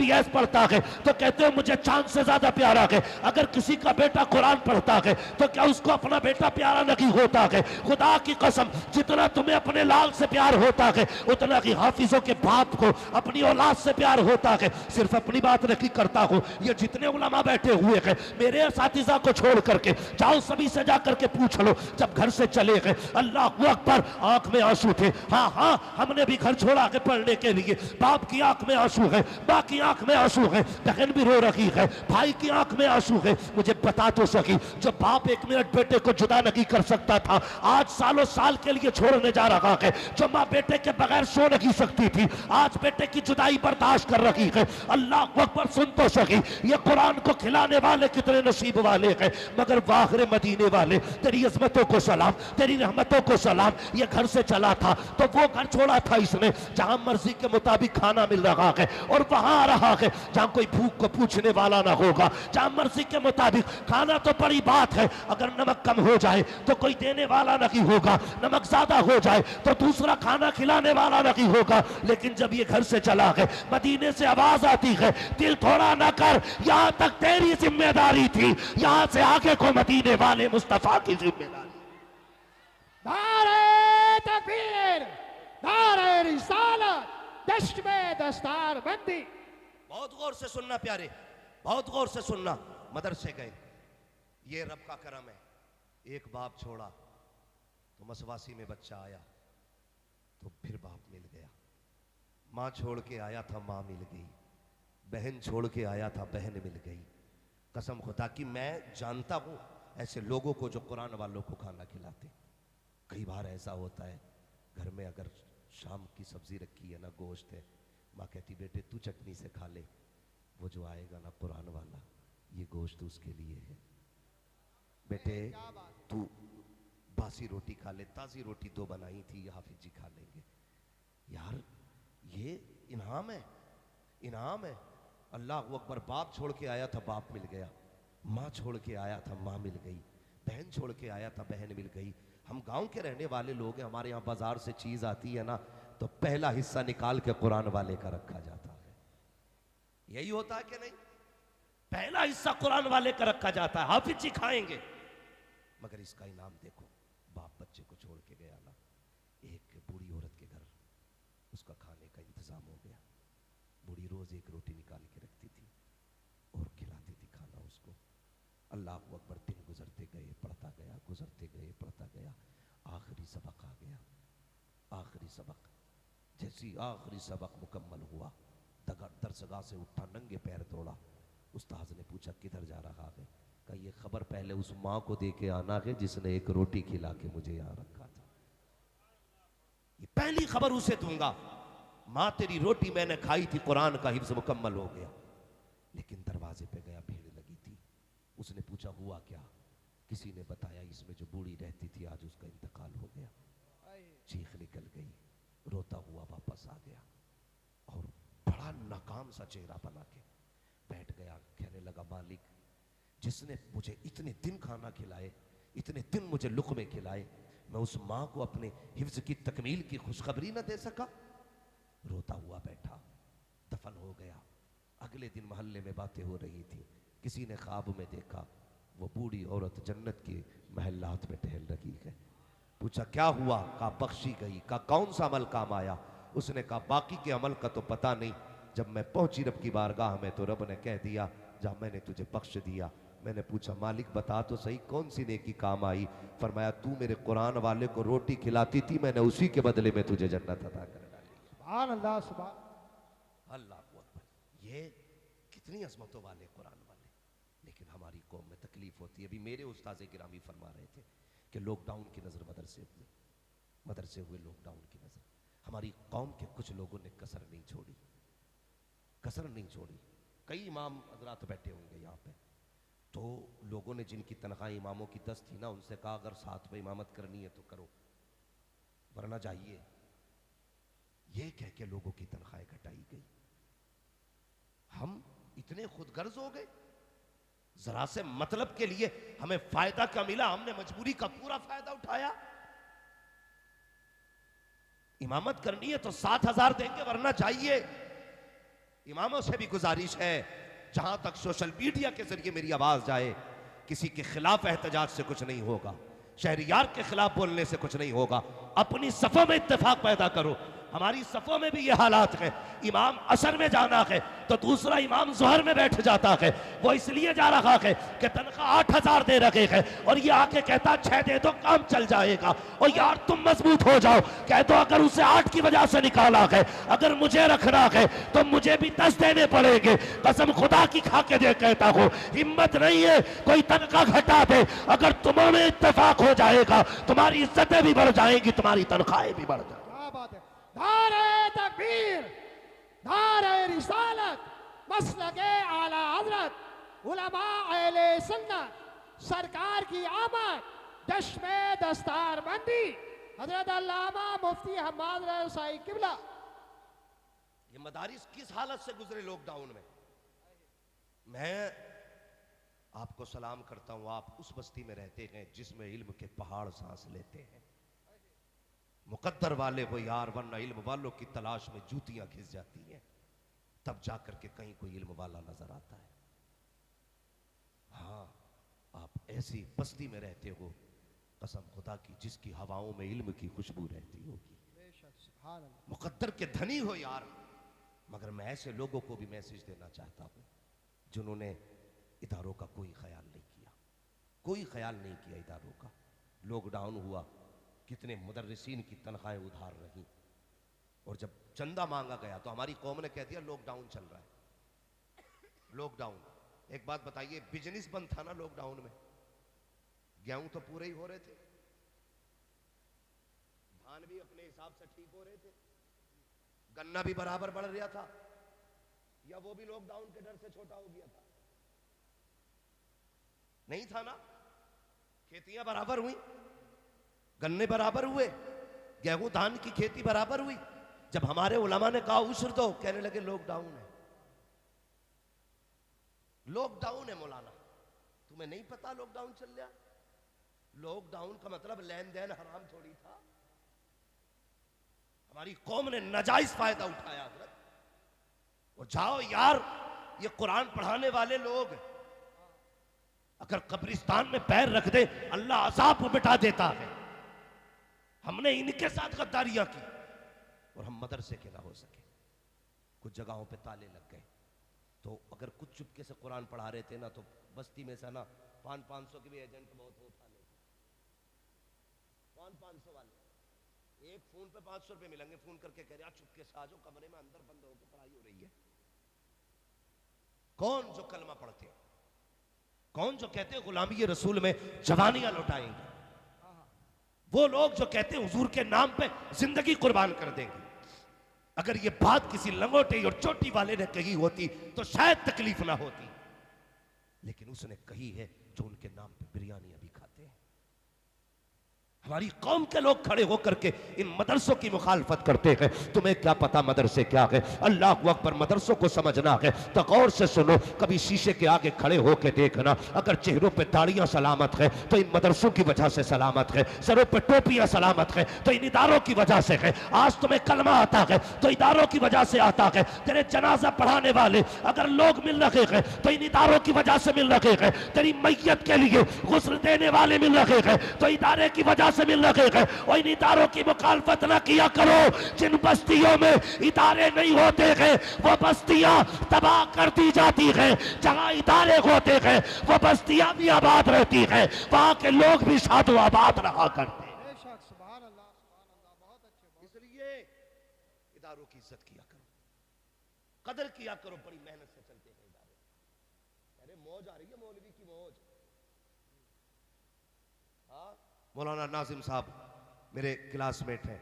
MBBS पढ़ता है तो कहते हो मुझे चांद से ज्यादा प्यारा है। अगर किसी का बेटा कुरान पढ़ता है तो क्या उसको अपना बेटा प्यारा नहीं होता है? खुदा की कसम, जितना तुम्हें अपने लाल से प्यार होता है उतना ही हाफिजों के बाप को अपनी औलाद से प्यार होता है। सिर्फ अपनी बात नहीं करता हूं, ये जितने उलमा बैठे हुए हैं मेरे असातिज़ा को छोड़ करके जाओ सभी से जा करके पूछ लो, जब घर से चले गए अल्लाह अकबर आंख में आंसू थे। हाँ हाँ, हमने भी घर छोड़ा के पढ़ने के लिए। बाप की आंख में आंसू है, माँ की आंख में आंसू है, बहन भी रो रही है, भाई की आंख में आंसू है। मुझे बता तो सकी, जो बाप एक मिनट बेटे को जुदा नहीं कर सकता था आज सालों साल के लिए छोड़ने जा रहा है। जो माँ बेटे के बगैर सो नहीं सकती थी आज बेटे की जुदाई बर्दाश्त कर रही है। अल्लाह अकबर, सुन तो सकी, ये कुरान को खिलाने वाले कितने नसीब वाले हैं। मगर वाखरे मदीने वाले, तेरी अजमतों को सलाम, तेरी रहमतों को सलाम। ये घर से चला था तो वो घर छोड़ा था इसने जहां मर्जी के मुताबिक खाना मिल रहा है, और वहां आ रहा है जहां कोई भूख को पूछने वाला ना होगा, जहां मर्जी के मुताबिक खाना तो बड़ी बात है, अगर नमक कम हो जाए तो कोई देने वाला नहीं होगा, नमक ज्यादा हो जाए तो दूसरा खाना खिलाने वाला नहीं होगा। लेकिन जब ये घर से चला है मदीने से आवाज आती है, दिल थोड़ा ना कर, यहां तक तेरी जिम्मेदारी थी, यहां से आगे को मदीने वाले मुस्तफा की जिम्मेदारी। नारे तकबीर, नारे रिसालत, दश्त में दस्तार बंदी। बहुत गौर से सुनना प्यारे, बहुत गौर से सुनना। मदरसे गए, ये रब का करम है, एक बाप छोड़ा तो मसवासी में बच्चा आया तो फिर बाप मिल गया, माँ छोड़ के आया था माँ मिल गई, बहन छोड़ के आया था बहन मिल गई। कसम खुदा की मैं जानता हूं ऐसे लोगों को जो कुरान वालों को खाना खिलाते। कई बार ऐसा होता है घर में अगर शाम की सब्जी रखी है ना, गोश्त है, माँ कहती बेटे तू चटनी से खा ले, वो जो आएगा ना कुरान वाला ये गोश्त उसके लिए है, बेटे तू बासी रोटी खा ले, ताज़ी रोटी दो बनाई थी हाफिज जी खा लेंगे। यार ये इनाम है, इनाम है। अल्लाह अकबर, बाप छोड़ के आया था बाप मिल गया, माँ छोड़ के आया था माँ मिल गई, बहन छोड़ के आया था बहन मिल गई। हम गांव के रहने वाले लोग हैं, हमारे यहाँ बाजार से चीज आती है ना तो पहला हिस्सा निकाल के कुरान वाले का रखा जाता है। यही होता है कि नहीं? पहला हिस्सा कुरान वाले का रखा जाता है, हाफिज जी खाएंगे। मगर इसका इनाम देखो, बाप बच्चे को छोड़ के गया ना, एक बूढ़ी औरत के घर उसका खाने का इंतजाम हो गया। बूढ़ी रोज एक रोटी निकाल के रखती थी और खिलाती थी खाना उसको। अल्लाह अकबर, दिन गुजरते गए पढ़ता गया, गुजरते गए पढ़ता गया, आखिरी सबक आ गया। आखिरी सबक, जैसी आखिरी सबक मुकम्मल हुआ दरसगाह से उठा, नंगे पैर दौड़ा। उस्ताद ने पूछा किधर जा रहा है? कहा ये खबर पहले उस माँ को दे के आना है जिसने एक रोटी खिला के मुझे यहाँ रखा था, ये पहली खबर उसे दूंगा। माँ तेरी रोटी मैंने खाई थी, कुरान का हिफ्ज़ मुकम्मल हो गया। लेकिन दरवाजे पे गया, भीड़ लगी थी। उसने पूछा हुआ क्या? किसी ने बताया इसमें जो बूढ़ी रहती थी आज उसका इंतकाल हो गया। चीख निकल गई, रोता हुआ वापस आ गया और बड़ा नाकाम सा चेहरा बना के बैठ गया। कहने लगा मालिक, जिसने मुझे इतने दिन खाना खिलाए, इतने दिन मुझे लुक़मे खिलाए, मैं उस माँ को अपने हिफ्ज़ की तकमील की खुशखबरी न दे सका। रोता हुआ बैठा, दफन हो गया। अगले दिन मोहल्ले में बातें हो रही थी, किसी ने ख्वाब में देखा वो बूढ़ी औरत जन्नत के महल्लात में टहल रही है। पूछा क्या हुआ? कहा बख्शी गई। कहा कौन सा अमल काम आया? उसने कहा बाकी के अमल का तो पता नहीं, जब मैं पहुंची रब की बारगाह में तो रब ने कह दिया जा मैंने तुझे बख्श दिया। मैंने पूछा मालिक बता तो सही कौन सी नेकी काम आई? फरमाया तू मेरे कुरान वाले को रोटी खिलाती थी, मैंने उसी के बदले में तुझे जन्नत अता कर डाली। सुभान अल्लाह, सुभान अल्लाह अकबर। ये कितनी अजमतों वाले कुरान वाले। लेकिन हमारी कौम में तकलीफ होती है। अभी मेरे उस्ताद गिरामी फरमा रहे थे कि लॉकडाउन की नज़र मदरसे हुए लॉकडाउन की नज़र। हमारी कौम के कुछ लोगों ने कसर नहीं छोड़ी, कसर नहीं छोड़ी। कई इमाम हजरात बैठे होंगे यहाँ पे, तो लोगों ने जिनकी तनख्वाह इमामों की 10 थी ना, उनसे कहा अगर साथ में इमामत करनी है तो करो वरना जाइए। ये कह के लोगों की तनख्वाहें घटाई गई। हम इतने खुदगर्ज हो गए, जरा से मतलब के लिए हमें फायदा क्या मिला, हमने मजबूरी का पूरा फायदा उठाया। इमामत करनी है तो 7,000 देंगे वरना चाहिए। इमामों से भी गुजारिश है, जहां तक सोशल मीडिया के जरिए मेरी आवाज जाए, किसी के खिलाफ एहतजाज से कुछ नहीं होगा, शहरियार के खिलाफ बोलने से कुछ नहीं होगा। अपनी सफों में इत्तेफाक पैदा करो। हमारी सफों में भी ये हालात है, इमाम असर में जाना है तो दूसरा इमाम जोहर में बैठ जाता है। वो इसलिए जा रहा है कि तनख्वाह 8,000 दे रखे है और ये आके कहता 6 दे दो काम चल जाएगा। और यार तुम मजबूत हो जाओ, कह दो अगर उसे 8 की वजह से निकाला है, अगर मुझे रखना है तो मुझे भी 10 देने पड़ेंगे। कसम खुदा की खा के दे कहता हूँ, हिम्मत नहीं है कोई तनख्वाह घटा दे, अगर तुम्हारे में इत्तेफाक हो जाएगा तुम्हारी इज्जतें भी बढ़ जाएंगी, तुम्हारी तनख्वाहें भी बढ़ जाएंगी। क्या बात है। नारे तकबीर, नारे रिसालत, मसलके आला हजरत, उलमा अहले सुन्नत, सरकार की आमद, जश्न में दस्तार बंदी, हजरत अल्लामा मुफ्ती हम्माद रसाई किबला। ये मदारिस किस हालत से गुजरे लॉकडाउन में। मैं आपको सलाम करता हूं, आप उस बस्ती में रहते हैं जिसमें इल्म के पहाड़ सांस लेते हैं। मुकद्दर वाले हो यार, वरना इल्म वालों की तलाश में जूतियां घिस जाती हैं, तब जाकर के कहीं कोई इल्म वाला नजर आता है। हाँ, आप ऐसी बस्ती में रहते हो, कसम खुदा की, जिसकी हवाओं में इल्म की खुशबू रहती होगी। मुकद्दर के धनी हो यार। मगर मैं ऐसे लोगों को भी मैसेज देना चाहता हूं जिन्होंने इदारों का कोई ख्याल नहीं किया, कोई ख्याल नहीं किया इदारों का। लॉकडाउन हुआ, कितने मुदर्रिसीन की तनख्वाहें उधार रही, और जब चंदा मांगा गया तो हमारी कौम ने कह दिया लॉकडाउन चल रहा है। लॉकडाउन, एक बात बताइए, बिजनेस बंद था ना लॉकडाउन में? गेहूं तो पूरे ही हो रहे थे, धान भी अपने हिसाब से ठीक हो रहे थे, गन्ना भी बराबर बढ़ रहा था, या वो भी लॉकडाउन के डर से छोटा हो गया था? नहीं था ना। खेतियां बराबर हुई, गन्ने बराबर हुए, गेहूं धान की खेती बराबर हुई। जब हमारे उलमा ने कहा उश्र दो, कहने लगे लॉकडाउन है। लॉकडाउन है मौलाना, तुम्हें नहीं पता लॉकडाउन चल रहा? लॉकडाउन का मतलब लेन देन हराम थोड़ी था। हमारी कौम ने नाजायज फायदा उठाया हजरत। और जाओ यार, ये कुरान पढ़ाने वाले लोग अगर कब्रिस्तान में पैर रख दे अल्लाह अजाब को मिटा देता है। हमने इनके साथ गद्दारियां की और हम मदरसे के ना हो सके। कुछ जगहों पे ताले लग गए, तो अगर कुछ चुपके से कुरान पढ़ा रहे थे ना, तो बस्ती में से ना 500 के भी एजेंट बहुत हो था। 500 वाले एक फोन पे 500 रुपए मिलेंगे, फोन करके कह रहे चुपके से आ जाओ, कमरे में अंदर बंद होकर पढ़ाई हो रही है। कौन जो कलमा पढ़ते, कौन जो कहते गुलामी रसूल में जवानियां लौटाएंगे, वो लोग जो कहते हैं हुजूर के नाम पे जिंदगी कुर्बान कर देंगे। अगर ये बात किसी लंगोटे और चोटी वाले ने कही होती तो शायद तकलीफ ना होती, लेकिन उसने कही है जो उनके नाम पे बिरयानी अभी खाते हैं। हमारी कौम के लोग खड़े होकर के इन मदरसों की मुखालफत करते हैं। तुम्हें क्या पता मदरसे क्या है? अल्लाह अकबर, मदरसों को समझना है तो गौर से सुनो। कभी शीशे के आगे खड़े होकर देखना, अगर चेहरों पे दाढ़ियां सलामत है तो इन मदरसों की वजह से सलामत है, सरों पे टोपियां सलामत है तो इन इदारों की वजह से है। आज तुम्हें कलमा आता है तो इदारों की वजह से आता है। तेरे जनाजा पढ़ाने वाले अगर लोग मिल रहे हैं तो इन इदारों की वजह से मिल रहे हैं। तेरी मैयत के लिए गुस्ल देने वाले मिल रहे हैं तो इदारे की वजह से मिल रहे हैं। और इन इदारों की मुखालफत न किया करो। जिन बस्तियों में इदारे नहीं होते हैं वो बस्तियां तबाह कर दी जाती हैं। जहां इदारे होते हैं वो बस्तियां भी आबाद रहती हैं, वहां के लोग भी साधु आबाद रहा करते हैं। इसलिए इदारों की इज्जत किया करो, कदर किया करो। बड़ी मेहनत से चलते हैं इदारे। अरे मौज आ रही है, मौलवी की मौज। हाँ, मौलाना नाजिम साहब मेरे क्लासमेट हैं,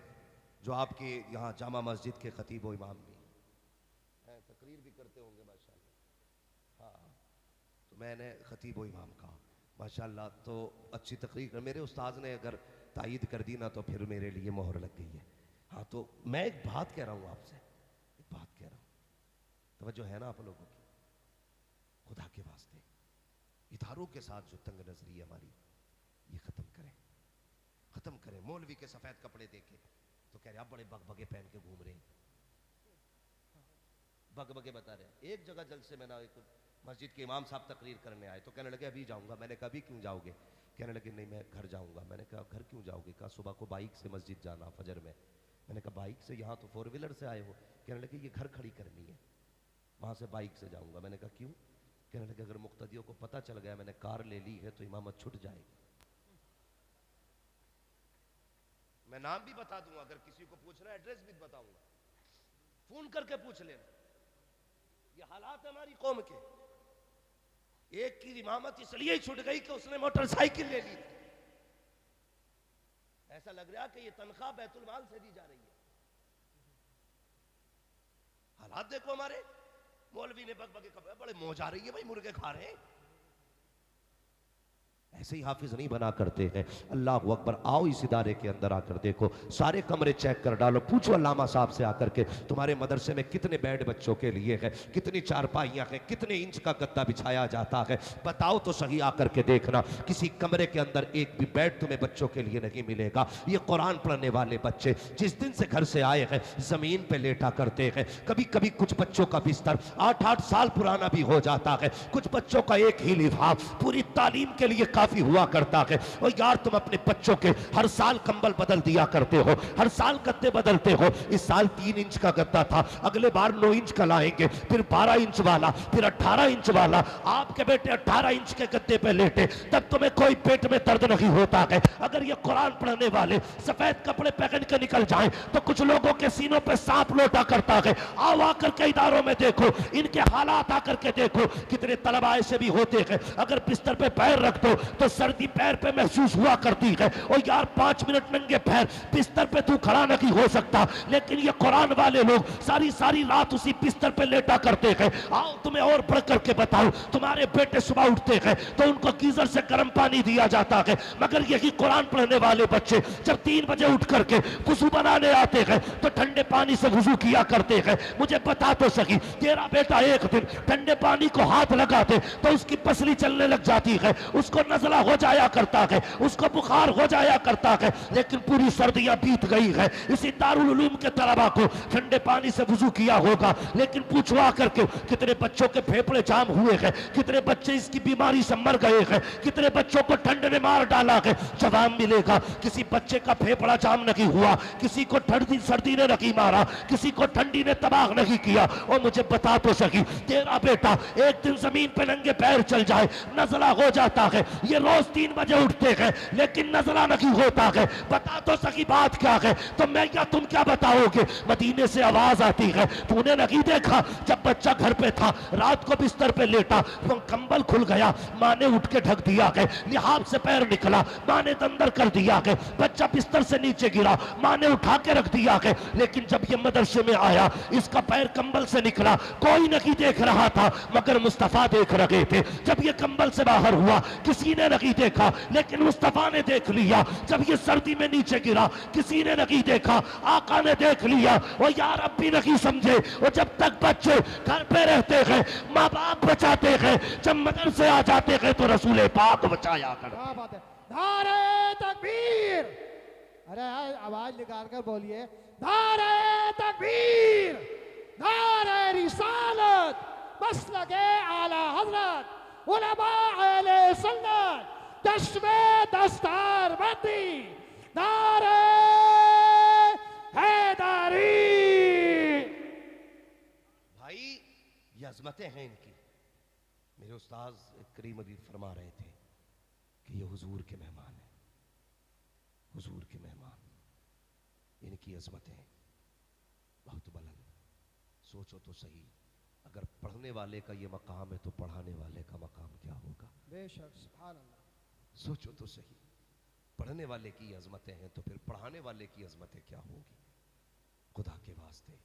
जो आपके यहाँ जामा मस्जिद के खतीब व इमाम भी हैं, तकरीर भी करते होंगे माशाल्लाह। हाँ, तो मैंने खतीब व इमाम कहा माशाल्लाह, तो अच्छी तकरीर कर। मेरे उस्ताद ने अगर तायीद कर दी ना तो फिर मेरे लिए मोहर लग गई है। हाँ, तो मैं एक बात कह रहा हूँ आपसे, एक बात कह रहा हूँ, तवज्जो है ना आप लोगों की? खुदा के वास्ते इदारों के साथ जो तंग नजरी है हमारी, ये खत्म करें, खत्म करें। मौलवी के सफेद कपड़े देखे तो कह रहे आप बड़े बगबगे पहन के घूम रहे हैं। भगभगे बता रहे। एक जगह जलसे में ना, एक मस्जिद के इमाम साहब तकरीर करने आए तो कहने लगे अभी जाऊंगा। मैंने कहा अभी क्यों जाओगे? कहने लगे नहीं मैं घर जाऊंगा। मैंने कहा घर क्यों जाओगे? कहा सुबह को बाइक से मस्जिद जाना फजर में। मैंने कहा बाइक से? यहाँ तो 4 व्हीलर से आए हो। कहने लगे ये घर खड़ी करनी है, वहाँ से बाइक से जाऊंगा। मैंने कहा क्यों? कहने लगे अगर मुक्तदियों को पता चल गया मैंने कार ले ली है तो इमामत छूट जाएगी। मैं नाम भी बता दूंगा, अगर किसी को पूछना है एड्रेस भी बताऊंगा, फोन करके पूछ लेना। ये हालात है हमारी कौम के। एक की इमामत इसलिए छूट गई कि उसने मोटरसाइकिल ले ली थी। ऐसा लग रहा कि ये तनख्वाह बैतुल माल से दी जा रही है। हालात देखो हमारे। मौलवी ने बग बगे बड़े मौज आ रही है भाई, मुर्गे खा रहे हैं। ऐसे ही हाफिज नहीं बना करते हैं। अल्लाह अकबर। आओ इस इदारे के अंदर आकर देखो, सारे कमरे चेक कर डालो, पूछो अल्लामा साहब से आकर के तुम्हारे मदरसे में कितने बेड बच्चों के लिए है, कितनी चारपाइयाँ हैं, कितने इंच का गद्दा बिछाया जाता है, बताओ तो सही आकर के देखना। किसी कमरे के अंदर एक भी बेड तुम्हें बच्चों के लिए नहीं मिलेगा। ये कुरान पढ़ने वाले बच्चे जिस दिन से घर से आए हैं जमीन पे लेटा करते हैं। कभी कभी कुछ बच्चों का बिस्तर 8-8 साल पुराना भी हो जाता है। कुछ बच्चों का एक ही लिफाफ पूरी तालीम के लिए काफी हुआ करता है। और यार तुम अपने बच्चों के हर साल कंबल बदल दिया करते हो, हर साल गद्दे बदलते हो। इस साल 3 इंच का गद्दा था, अगले बार 9 इंच का लाएंगे, फिर 12 इंच वाला, फिर 18 इंच वाला। आपके बेटे 18 इंच के गद्दे पे लेटे तब तुम्हें कोई पेट में दर्द नहीं होता है। अगर ये कुरान पढ़ने वाले सफेद कपड़े पहन के निकल जाएं तो कुछ लोगों के सीनों पे सांप लोटा करता है। आओ आकर के इदारों में देखो, इनके हालात आकर के देखो। कितने तलबा ऐसे भी होते हैं अगर बिस्तर पे पैर रख दो तो सर्दी पैर पे महसूस हुआ करती है। और यार 5 मिनट नंगे पैर बिस्तर पे तू खड़ा नहीं हो सकता, लेकिन ये कुरान वाले लोग सारी सारी रात उसी बिस्तर पे लेटा करते हैं। आओ तुम्हें और बढ़ करके बताओ, तुम्हारे बेटे सुबह उठते हैं तो उनको गीजर से गर्म पानी दिया जाता है, मगर यही कुरान पढ़ने वाले बच्चे जब 3 बजे उठ करके वुजू बनाने आते हैं तो ठंडे पानी से वुजू किया करते हैं। मुझे बता तो सकी, तेरा बेटा एक दिन ठंडे पानी को हाथ लगाते तो उसकी पसली चलने लग जाती है, उसको नजला हो जाया करता है, उसको बुखार हो जाया करता है। लेकिन पूरी सर्दियां बीत गई है, इसी दारुल उलूम के तलबा को ठंडे पानी से वुजू किया होगा, लेकिन पूछवा करके कितने बच्चों के फेफड़े जाम हुए हैं, कितने बच्चे इसकी बीमारी से मर गए हैं, कितने बच्चों को ठंड ने मार डाला है। जवाब मिलेगा किसी बच्चे का फेफड़ा जाम नहीं हुआ, किसी को ठंडी सर्दी ने नहीं मारा, किसी को ठंडी ने तबाह नहीं किया। और मुझे बता तो सकी, तेरा बेटा एक दिन जमीन पे नंगे पैर चल जाए नजला हो जाता है। ये रोज 3 बजे उठते हैं लेकिन नजला नहीं होता है। बता तो सकी बात क्या है? तो मैं क्या तुम क्या बताओगे? मदीने से आवाज आती है, तूने नहीं देखा जब बच्चा घर पे था रात को बिस्तर पे लेटा तो कंबल खुल गया, माँ ने उठ के ढक दिया है, लिहाफ से पैर निकला, माँ ने अंदर कर दिया है, बच्चा बिस्तर से नीचे गिरा, माँ ने उठा के रख दिया है। लेकिन जब ये मदरसे में आया इसका पैर कंबल से निकला, कोई नहीं देख रहा था मगर मुस्तफा देख रहे थे। जब ये कंबल से बाहर हुआ किसी ने नहीं देखा, लेकिन मुस्तफा ने देख लिया। जब ये सर्दी में नीचे गिरा किसी ने नहीं देखा, आका ने देख लिया। वो यार अब भी नहीं समझे, वो जब तक बच्चे घर पे रहते हैं माँ बाप बचाते हैं, जब मदरसे आ जाते हैं तो रसूल पाक बचाया कर। क्या बात है, नारे तकबीर। अरे आवाज निकाल कर बोलिए, नारे तकबीर, नारे रिसालत, मसलके आला हजरत उलमा अहले सुन्नत, चश्मे दस्तार बंदी, नारे हैदरी। भाई ये अजमतें हैं इनकी। मेरे उस्ताद करीम अभी फरमा रहे थे कि ये हुजूर के मेहमान हैं, हुजूर के मेहमान, इनकी अजमतें बहुत बुलंद। सोचो तो सही, अगर पढ़ने वाले का ये मकाम है तो पढ़ाने वाले का मकाम क्या होगा? बेशक, सुभान अल्लाह। सोचो तो सही, पढ़ने वाले की अजमतें हैं तो फिर पढ़ाने वाले की अजमतें क्या होगी? खुदा के वास्ते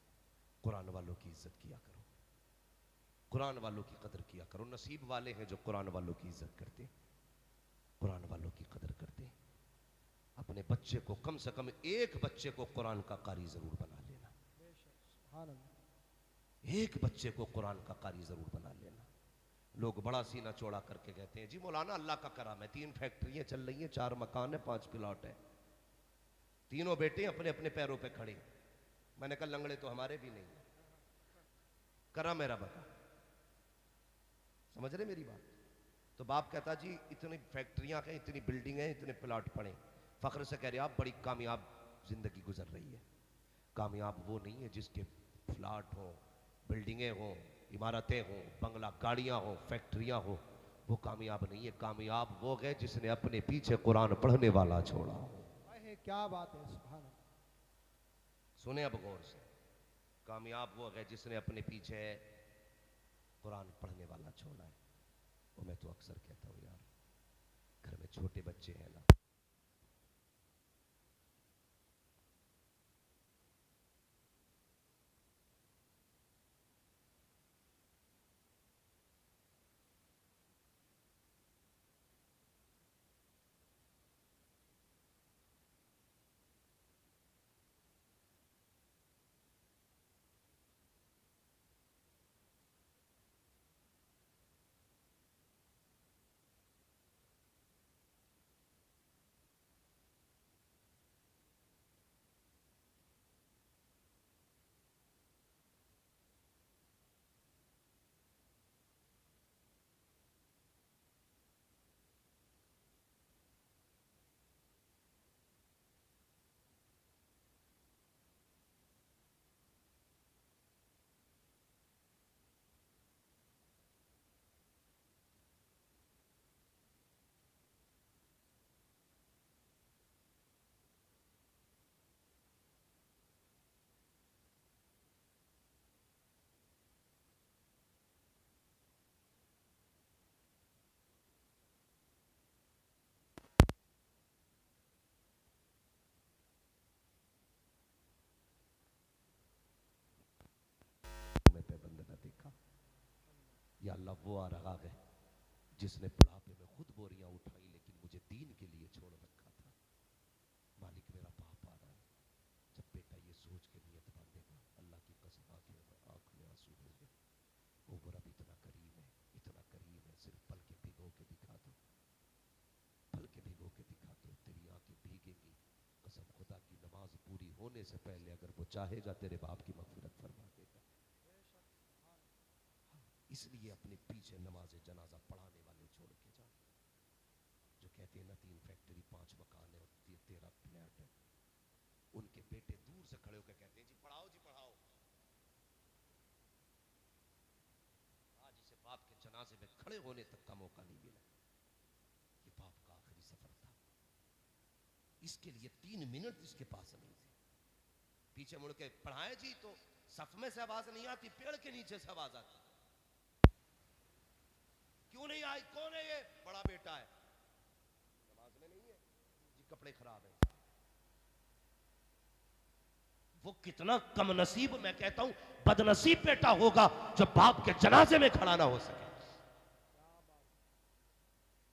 कुरान वालों की इज्जत किया करो, कुरान वालों की कदर किया करो। नसीब वाले हैं जो कुरान वालों की इज्जत करते, कुरान वालों की कदर करते। अपने बच्चे को कम से कम एक बच्चे को कुरान का कारी जरूर बना लेना, एक बच्चे को कुरान का कारी जरूर बना लेना। लोग बड़ा सीना चौड़ा करके कहते हैं जी मौलाना अल्लाह का करम है, 3 फैक्ट्रियां चल रही हैं, 4 मकान है, 5 प्लॉट है, तीनों बेटे अपने अपने पैरों पे खड़े। मैंने कहा लंगड़े तो हमारे भी नहीं, करम है रब का। समझ रहे मेरी बात? तो बाप कहता जी इतनी फैक्ट्रियां हैं, इतनी बिल्डिंग हैं, इतने प्लाट पड़े, फख्र से कह रहे आप बड़ी कामयाब जिंदगी गुजर रही है। कामयाब वो नहीं है जिसके फ्लैट हो, बिल्डिंगें हो, इमारतें हो, बंगला गाड़ियां हो, फैक्ट्रियां हो, वो कामयाब नहीं है। कामयाब वो है जिसने अपने पीछे कुरान पढ़ने वाला छोड़ा हो। क्या बात है, सुभान अल्लाह। सुने अब गौर से, कामयाब वो है जिसने अपने पीछे कुरान पढ़ने वाला छोड़ा है। वो मैं तो अक्सर कहता हूँ यार, घर में छोटे बच्चे हैं ना, मैं पे बंद न देखा। या अल्लाह वो आ रहा है जिसने बुढ़ापे में खुद बोरियां उठाई लेकिन मुझे दीन के लिए छोड़ रखा था। मालिक मेरा बाप आ रहा है। जब बेटा ये सोच के नियत बांधेगा, अल्लाह की कसम आंख में आंसू होंगे। वो रब इतना करीम है, इतना करीम है, सिर्फ पल के भिगो के दिखा दो, पल के भिगो के दिखा दो, तेरी आंखें भीगेंगी। कसम खुदा की, नमाज पूरी होने से पहले अगर वो चाहेगा तेरे बाप की मगफिरत फरमा देगा। इसलिए अपने पीछे नमाज जनाजा पढ़ाने वाले छोड़ के जाओ, जो कहते हैं ना 3 फैक्ट्री 5 मकान है और 13 फ्लैट है। उनके बेटे दूर से खड़े होकर कहते हैं जी पढ़ाओ, जी पढ़ाओ। आज इसे बाप के जनाजे में खड़े होने तक का मौका नहीं मिला। ये बाप का आखिरी सफर था, इसके लिए 3 मिनट इसके पास नहीं थे। पीछे मुड़ के पढ़ाए जी तो सफ में से आवाज नहीं आती, पेड़ के नीचे से आवाज आती। क्यों नहीं आई? कौन है ये? बड़ा बेटा है। नमाज में नहीं है जी, कपड़े खराब है। वो कितना कम नसीब, मैं कहता हूं बदनसीब बेटा होगा जो बाप के जनाजे में खड़ा ना हो सके।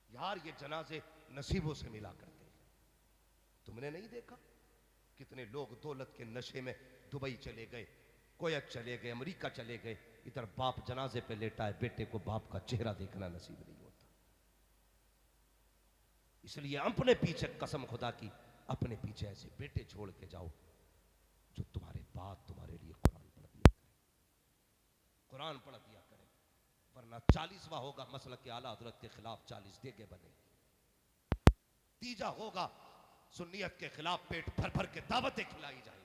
यार ये जनाजे नसीबों से मिला करते हैं। तुमने नहीं देखा कितने लोग दौलत के नशे में दुबई चले गए, कोयत चले गए, अमेरिका चले गए, इधर बाप जनाजे पे लेटा है, बेटे को बाप का चेहरा देखना नसीब नहीं होता। इसलिए अपने पीछे कसम खुदा की, अपने पीछे ऐसे बेटे छोड़ के जाओ जो तुम्हारे बाद तुम्हारे लिए कुरान पढ़ दिया करे, कुरान पढ़ दिया करे। वरना 40वां होगा मसलक के आला हजरत के खिलाफ 40 देगे बने। तीजा होगा सुन्नियत के खिलाफ पेट भर भर के दावतें खिलाई जाएंगी।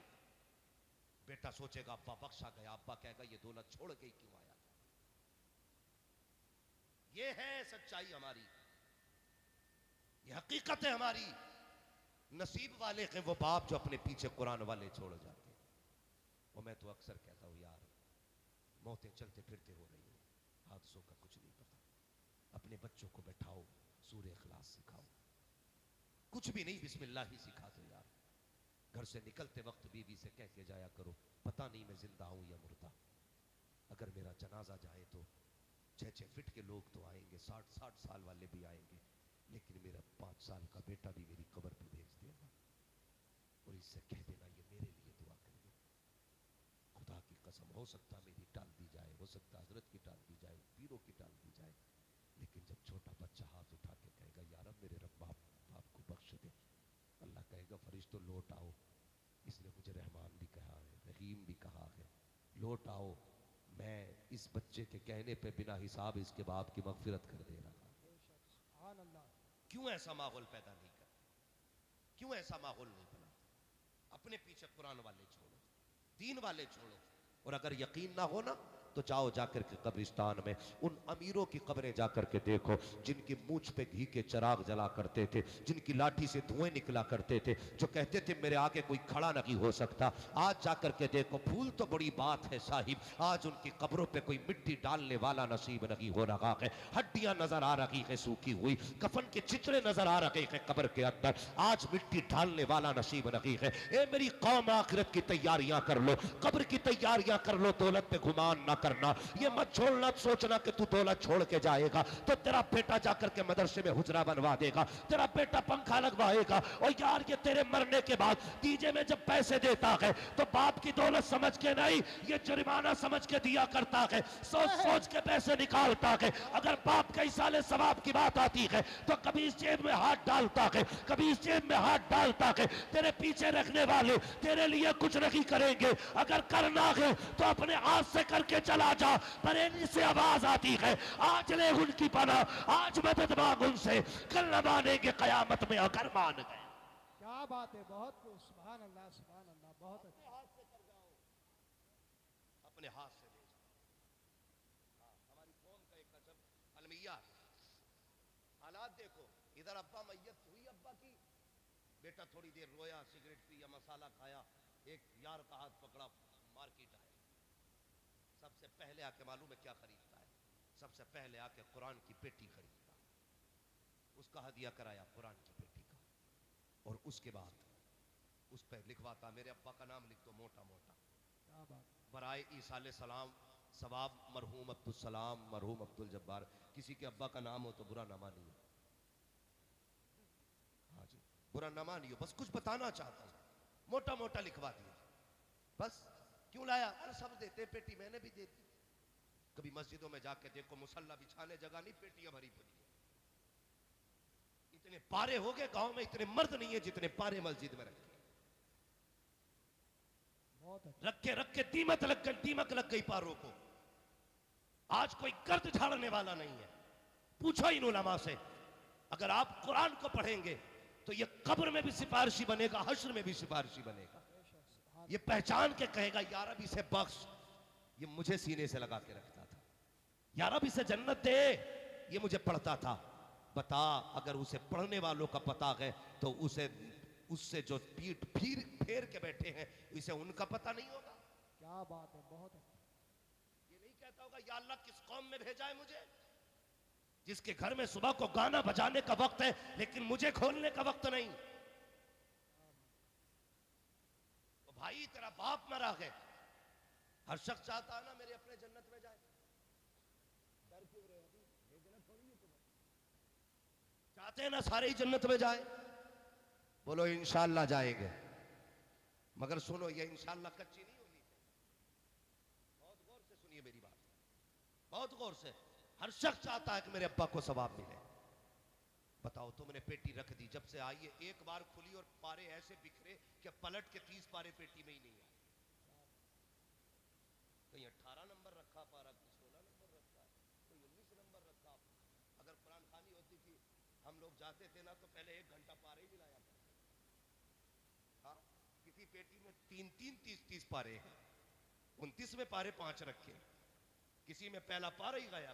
बेटा सोचेगा अब्बा बख्शा गया, अब्बा कहेगा ये दौलत छोड़ के ही क्यों आया था। ये है सच्चाई हमारी, ये हकीकत है हमारी। नसीब वाले के वो बाप जो अपने पीछे कुरान वाले छोड़ जाते। और मैं तो अक्सर कहता हूं यार, मौतें चलते फिरते हो रही हैं, हादसों का कुछ नहीं पता। अपने बच्चों को बैठाओ, सूरह इखलास सिखाओ, कुछ भी नहीं बिस्मिल्लाह ही सिखा दो यार। घर से निकलते वक्त बीवी से कह के जाया करो, पता नहीं मैं जिंदा हूं या मुर्दा। अगर मेरा जनाजा जाए तो 6-6 फीट के लोग तो आएंगे, 60-60 साल वाले भी आएंगे, लेकिन मेरा 5 साल का बेटा भी मेरी कब्र पे भेज देगा। और इससे कह देना ये मेरे लिए दुआ करिए। खुदा की कसम, हो सकता मेरी टाल दी जाए, हो सकता हजरत की टाल दी जाए, पीरों की टाल दी जाए, लेकिन जब छोटा बच्चा हाथ उठा के कहेगा यार अब मेरे रब बाप को बख्श दे, अल्लाह कहेगा फरिश्तों लौट आओ। इसने मुझे रहमान भी कहा है, रहीम भी कहा है, लौट आओ, मैं इस बच्चे के कहने पे बिना हिसाब इसके बाप की मगफिरत कर दे रहा। सुभान अल्लाह। क्यों ऐसा माहौल पैदा नहीं करते? क्यों ऐसा माहौल नहीं बनाते? अपने पीछे कुरान वाले छोड़ो, दीन वाले छोड़ो, और अगर यकीन ना हो ना तो जाओ जाकर के कब्रिस्तान में उन अमीरों की कब्रें जाकर के देखो जिनकी मूंछ पे घी के चिराग जला करते थे, जिनकी लाठी से धुएं निकला करते थे, जो कहते थे मेरे आगे कोई खड़ा नहीं हो सकता। आज जाकर के देखो, फूल तो बड़ी बात है साहिब, आज उनकी कब्रों पे कोई मिट्टी डालने वाला नसीब नहीं हो रहा है। हड्डियां नजर आ रही है सूखी हुई, कफन के चित्रे नजर आ रहे हैं कब्र के अंदर, आज मिट्टी डालने वाला नसीब नहीं है। ए मेरी कौम, आखिरत की तैयारियां कर लो, कब्र की तैयारियां कर लो, दौलत पे गुमान ना करना। ये मत छोड़ना सोचना कि तू दौलत छोड़ के जाएगा तो तेरा बेटा जाकर के मदरसे में हुजरा बनवा देगा, तेरा बेटा पंखा लगवाएगा। और यार ये तेरे मरने के बाद तीजे में जब पैसे देता है तो बाप की दौलत समझ के नहीं, ये जुर्माना समझ के दिया करता है, सोच सोच के पैसे निकालता है। अगर बाप कई साले सवाब की बात आती है तो कभी इस जेब में हाथ डालता है, कभी इस जेब में हाथ डालता है। तेरे पीछे रखने वाले तेरे लिए कुछ नहीं करेंगे, अगर करना है तो अपने हाथ से करके चला जा। बरेली से आवाज आती है, आज ले उनकी पनाह, आज मदद मांग उनसे, कल न मानेंगे कयामत में अगर मान गए। क्या बात है, बहुत खूब, सुभान अल्लाह, सुभान अल्लाह, बहुत अच्छा। हाथ से कर जाओ, अपने हाथ से दे जाओ। हाँ, हमारी कौम का एक अजब अलमिया है। हालात देखो, इधर अब्बा मैयत हुई अब्बा की, बेटा थोड़ी देर रोया, सिगरेट पिया, मसाला खाया, एक यार का हाथ पकड़ा, मार्केट आया, सबसे पहले आके मालूम है क्या खरीदता है? सबसे पहले आके कुरान की पेटी खरीदता, उसका हदिया कराया कुरान की पेटी का, और उसके बाद उस पर लिखवाता मेरे अब्बा का नाम लिख दो मोटा मोटा, क्या बात, बराए ईसा सलाम सवाब मरहूम अब्दुल सलाम मरहूम अब्दुल जब्बार। किसी के अब्बा का नाम हो तो बुरा ना मानिए, हाँ जी, बुरा ना मानिए, बस कुछ बताना चाहता हूँ, मोटा मोटा लिखवा दिया बस। क्यों लाया? अरे सब देते पेटी, मैंने भी दे दी। कभी मस्जिदों में जाके देखो, मुसल्ला बिछाने जगह नहीं, पेटियां भरी पड़ी है। इतने पारे हो गए गांव में, इतने मर्द नहीं है जितने पारे मस्जिद में रखे। बहुत अच्छा। रखे रखे दीमक लग गई पारों को। आज कोई गर्द झाड़ने वाला नहीं है। पूछो इन उलमा से, अगर आप कुरान को पढ़ेंगे तो ये कब्र में भी सिफारिशी बनेगा, हश्र में भी सिफारिशी बनेगा। ये पहचान के कहेगा या रब इसे बख्श, ये मुझे सीने से लगा के रखता था, या रब इसे जन्नत दे, ये मुझे पढ़ता था। बता, अगर उसे पढ़ने वालों का पता है तो उसे उससे जो पीठ फेर के बैठे हैं इसे उनका पता नहीं होगा। क्या बात है, बहुत अच्छा। ये नहीं कहता होगा या अल्लाह किस कौम में भेजा है मुझे, जिसके घर में सुबह को गाना बजाने का वक्त है लेकिन मुझे खोलने का वक्त नहीं। तो भाई तेरा बाप मरा है, हर शख्स चाहता है ना मेरे अपने जन्नत में जाए, डर क्यों रहे? अभी भेजना थोड़ी है तुम्हें, चाहते हैं ना सारे ही जन्नत में जाए। बोलो इंशाअल्लाह जाएंगे, मगर सुनो ये इंशाअल्लाह कच्ची नहीं होनी चाहिए। बहुत गौर से सुनिए मेरी बात, बहुत गौर से। हर शख्स चाहता है कि मेरे अब्बा को सवाब मिले। बताओ, तुमने पेटी रख दी, जब से आई है एक बार खुली और पारे ऐसे बिखरे कि पलट के 30 पारे पेटी में ही नहीं आए। कहीं 18 नंबर रखा पारा, 16 नंबर रखा, कोई 19 नंबर रखा। अगर कुरान खानी होती थी, हम लोग जाते थे ना तो पहले 1 घंटा पारे ही लाया करते। हाँ, किसी पेटी में 3-3 30-30 पारे हैं, 29 में पारे 5 रखे, किसी में पहला पारा ही गया।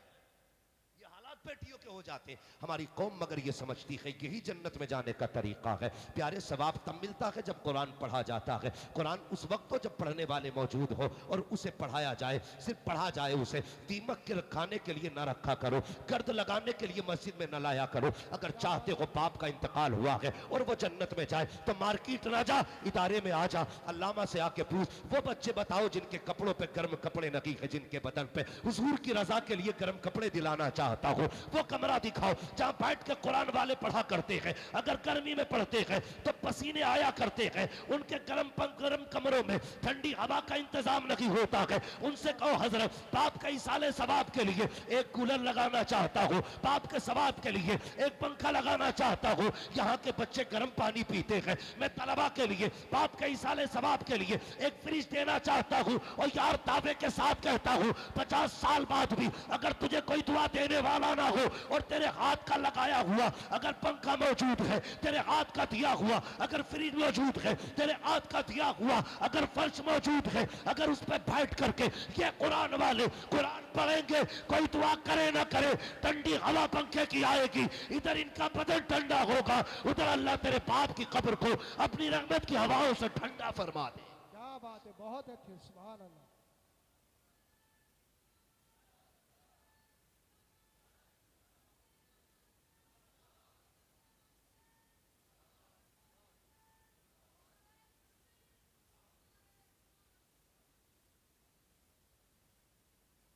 ये हालात पेटियों के हो जाते हैं। हमारी कौम मगर ये समझती है यही जन्नत में जाने का तरीका है। प्यारे, सवाब तब मिलता है जब कुरान पढ़ा जाता है। कुरान उस वक्त हो जब पढ़ने वाले मौजूद हो और उसे पढ़ाया जाए, सिर्फ पढ़ा जाए उसे। दीमक के खाने के लिए ना रखा करो, गर्द लगाने के लिए मस्जिद में न लाया करो। अगर चाहते हो बाप का इंतकाल हुआ है और वो जन्नत में जाए तो मार्केट ना जा, इदारे में आ जा, अल्लामा से आके पूछ। वो बच्चे बताओ जिनके कपड़ों पे गर्म कपड़े नहीं है, जिनके बदन पे हुजूर की रजा के लिए गर्म कपड़े दिलाना चाहता हो, वो कमरा दिखाओ जहां बैठ के कुरान वाले पढ़ा करते हैं। अगर गर्मी में पढ़ते हैं तो पसीने आया करते हैं, उनके गर्म कमरों में ठंडी हवा का इंतजाम नहीं होता है। उनसे कहो हजरत बाप का इसाले सवाब के लिए एक कूलर लगाना चाहता हूँ, बाप के सवाब के लिए एक पंखा लगाना चाहता हूँ। यहाँ के बच्चे गर्म पानी पीते हैं, मैं तलबा के लिए बाप के इसाले सवाब के लिए एक फ्रिज देना चाहता हूँ। और यार दावे के साथ कहता हूँ 50 साल बाद भी अगर तुझे कोई दुआ देने वाला ना हो और तेरे हाथ का लगाया हुआ अगर पंखा मौजूद है, तेरे हाथ का दिया हुआ अगर फ्रिज मौजूद है, तेरे हाथ का दिया हुआ अगर फर्श मौजूद है, अगर उस पर बैठ करके ये कुरान वाले कुरान पढ़ेंगे, कोई दुआ करे ना करे ठंडी हवा पंखे की आएगी, इधर इनका बदन ठंडा होगा, उधर अल्लाह तेरे बाप की कब्र को अपनी रहमत की हवाओं से ठंडा फरमा दे। क्या बात है, बहुत अच्छी, सुभान अल्लाह।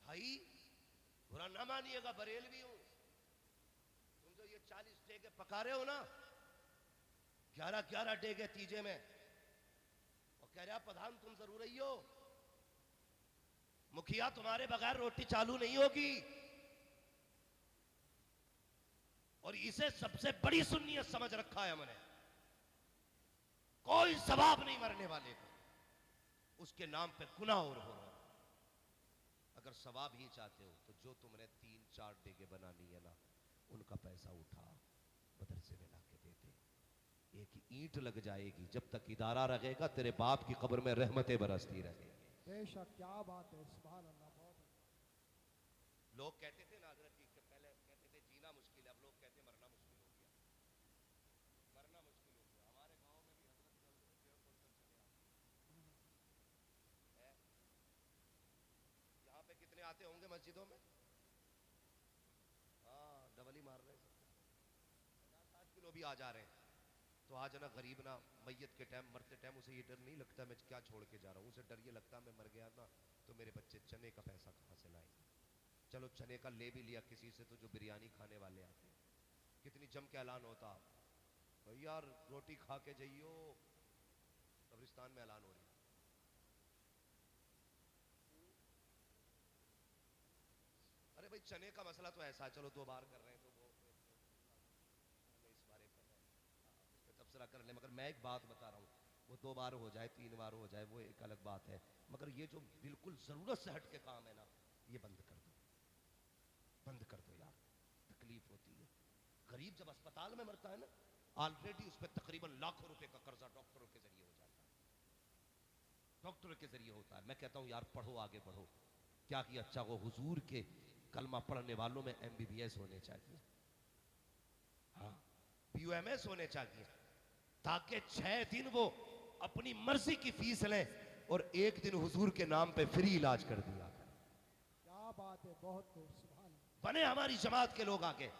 भाई बुरा ना मानिएगा, बरेलवी हूं। तुम जो ये 40 डेगे पका रहे हो ना, 11-11 डेगे तीजे में, और कह रहा प्रधान तुम जरूर ही हो, मुखिया तुम्हारे बगैर रोटी चालू नहीं होगी। और इसे सबसे बड़ी सुन्नियत समझ रखा है हमने, कोई सवाब नहीं मरने वाले को, उसके नाम पे गुनाह और हो रहा है। अगर सवाब ही चाहते हो तो जो तुमने 3-4 डेगे बनानी है ना, उनका पैसा उठा मदरसे में लाके दे दे। एक ईंट लग जाएगी, जब तक इदारा रहेगा तेरे बाप की कब्र में रहमतें बरसती रहेंगी। बेशक, क्या बात है, सुभान अल्लाह, बहुत अच्छा। लोग कहते थे ना हजरत जी के पहले कहते थे जीना मुश्किल है, अब लोग कहते मरना मुश्किल हो गया, मरना मुश्किल हो गया। हमारे गांव में भी हजरत यहाँ पे कितने आते होंगे मस्जिदों में? हाँ, डबल ही मार रहे हैं, 50-60 किलो भी आ जा रहे हैं। तो आज ना गरीब ना मैयत के टाइम, मरते टाइम उसे ये डर नहीं लगता मैं क्या छोड़ के जा रहा हूँ, उसे डर ये लगता मैं मर गया ना तो मेरे बच्चे चने का पैसा कहाँ से लाएंगे। चलो चने का ले भी लिया किसी से, तो जो बिरयानी खाने वाले आते हैं कितनी जम के ऐलान होता, तो यार रोटी खा के जाइयो, कब्रिस्तान में ऐलान हो रही। अरे भाई चने का मसला तो ऐसा है, चलो 2 बार कर रहे हैं तो वो इस बारे पर तबसरा कर ले, मगर मैं एक बात बता रहा हूँ, वो 2 बार हो जाए 3 बार हो जाए वो एक अलग बात है, मगर ये जो बिल्कुल जरूरत से हट के काम है ना, ये बंद कर दो, बंद कर दो यार, तकलीफ होती है। गरीब जब अस्पताल में मरता है ना, ऑलरेडी उस पर तकरीबन लाखों रुपए का कर्जा डॉक्टरों के जरिए हो जाता है, डॉक्टरों के जरिए होता है। मैं कहता हूँ यार पढ़ो, आगे बढ़ो, क्या कि अच्छा वो हुजूर के कलमा पढ़ने वालों में MBBS होने चाहिए, हाँ PUMS होने चाहिए, ताकि 6 दिन वो अपनी मर्जी की फीस लें और 1 दिन हुजूर के नाम पे फ्री इलाज कर दिया। क्या बात है, बहुत खूब, सुभान अल्लाह। बने हमारी जमात के लोग आगे,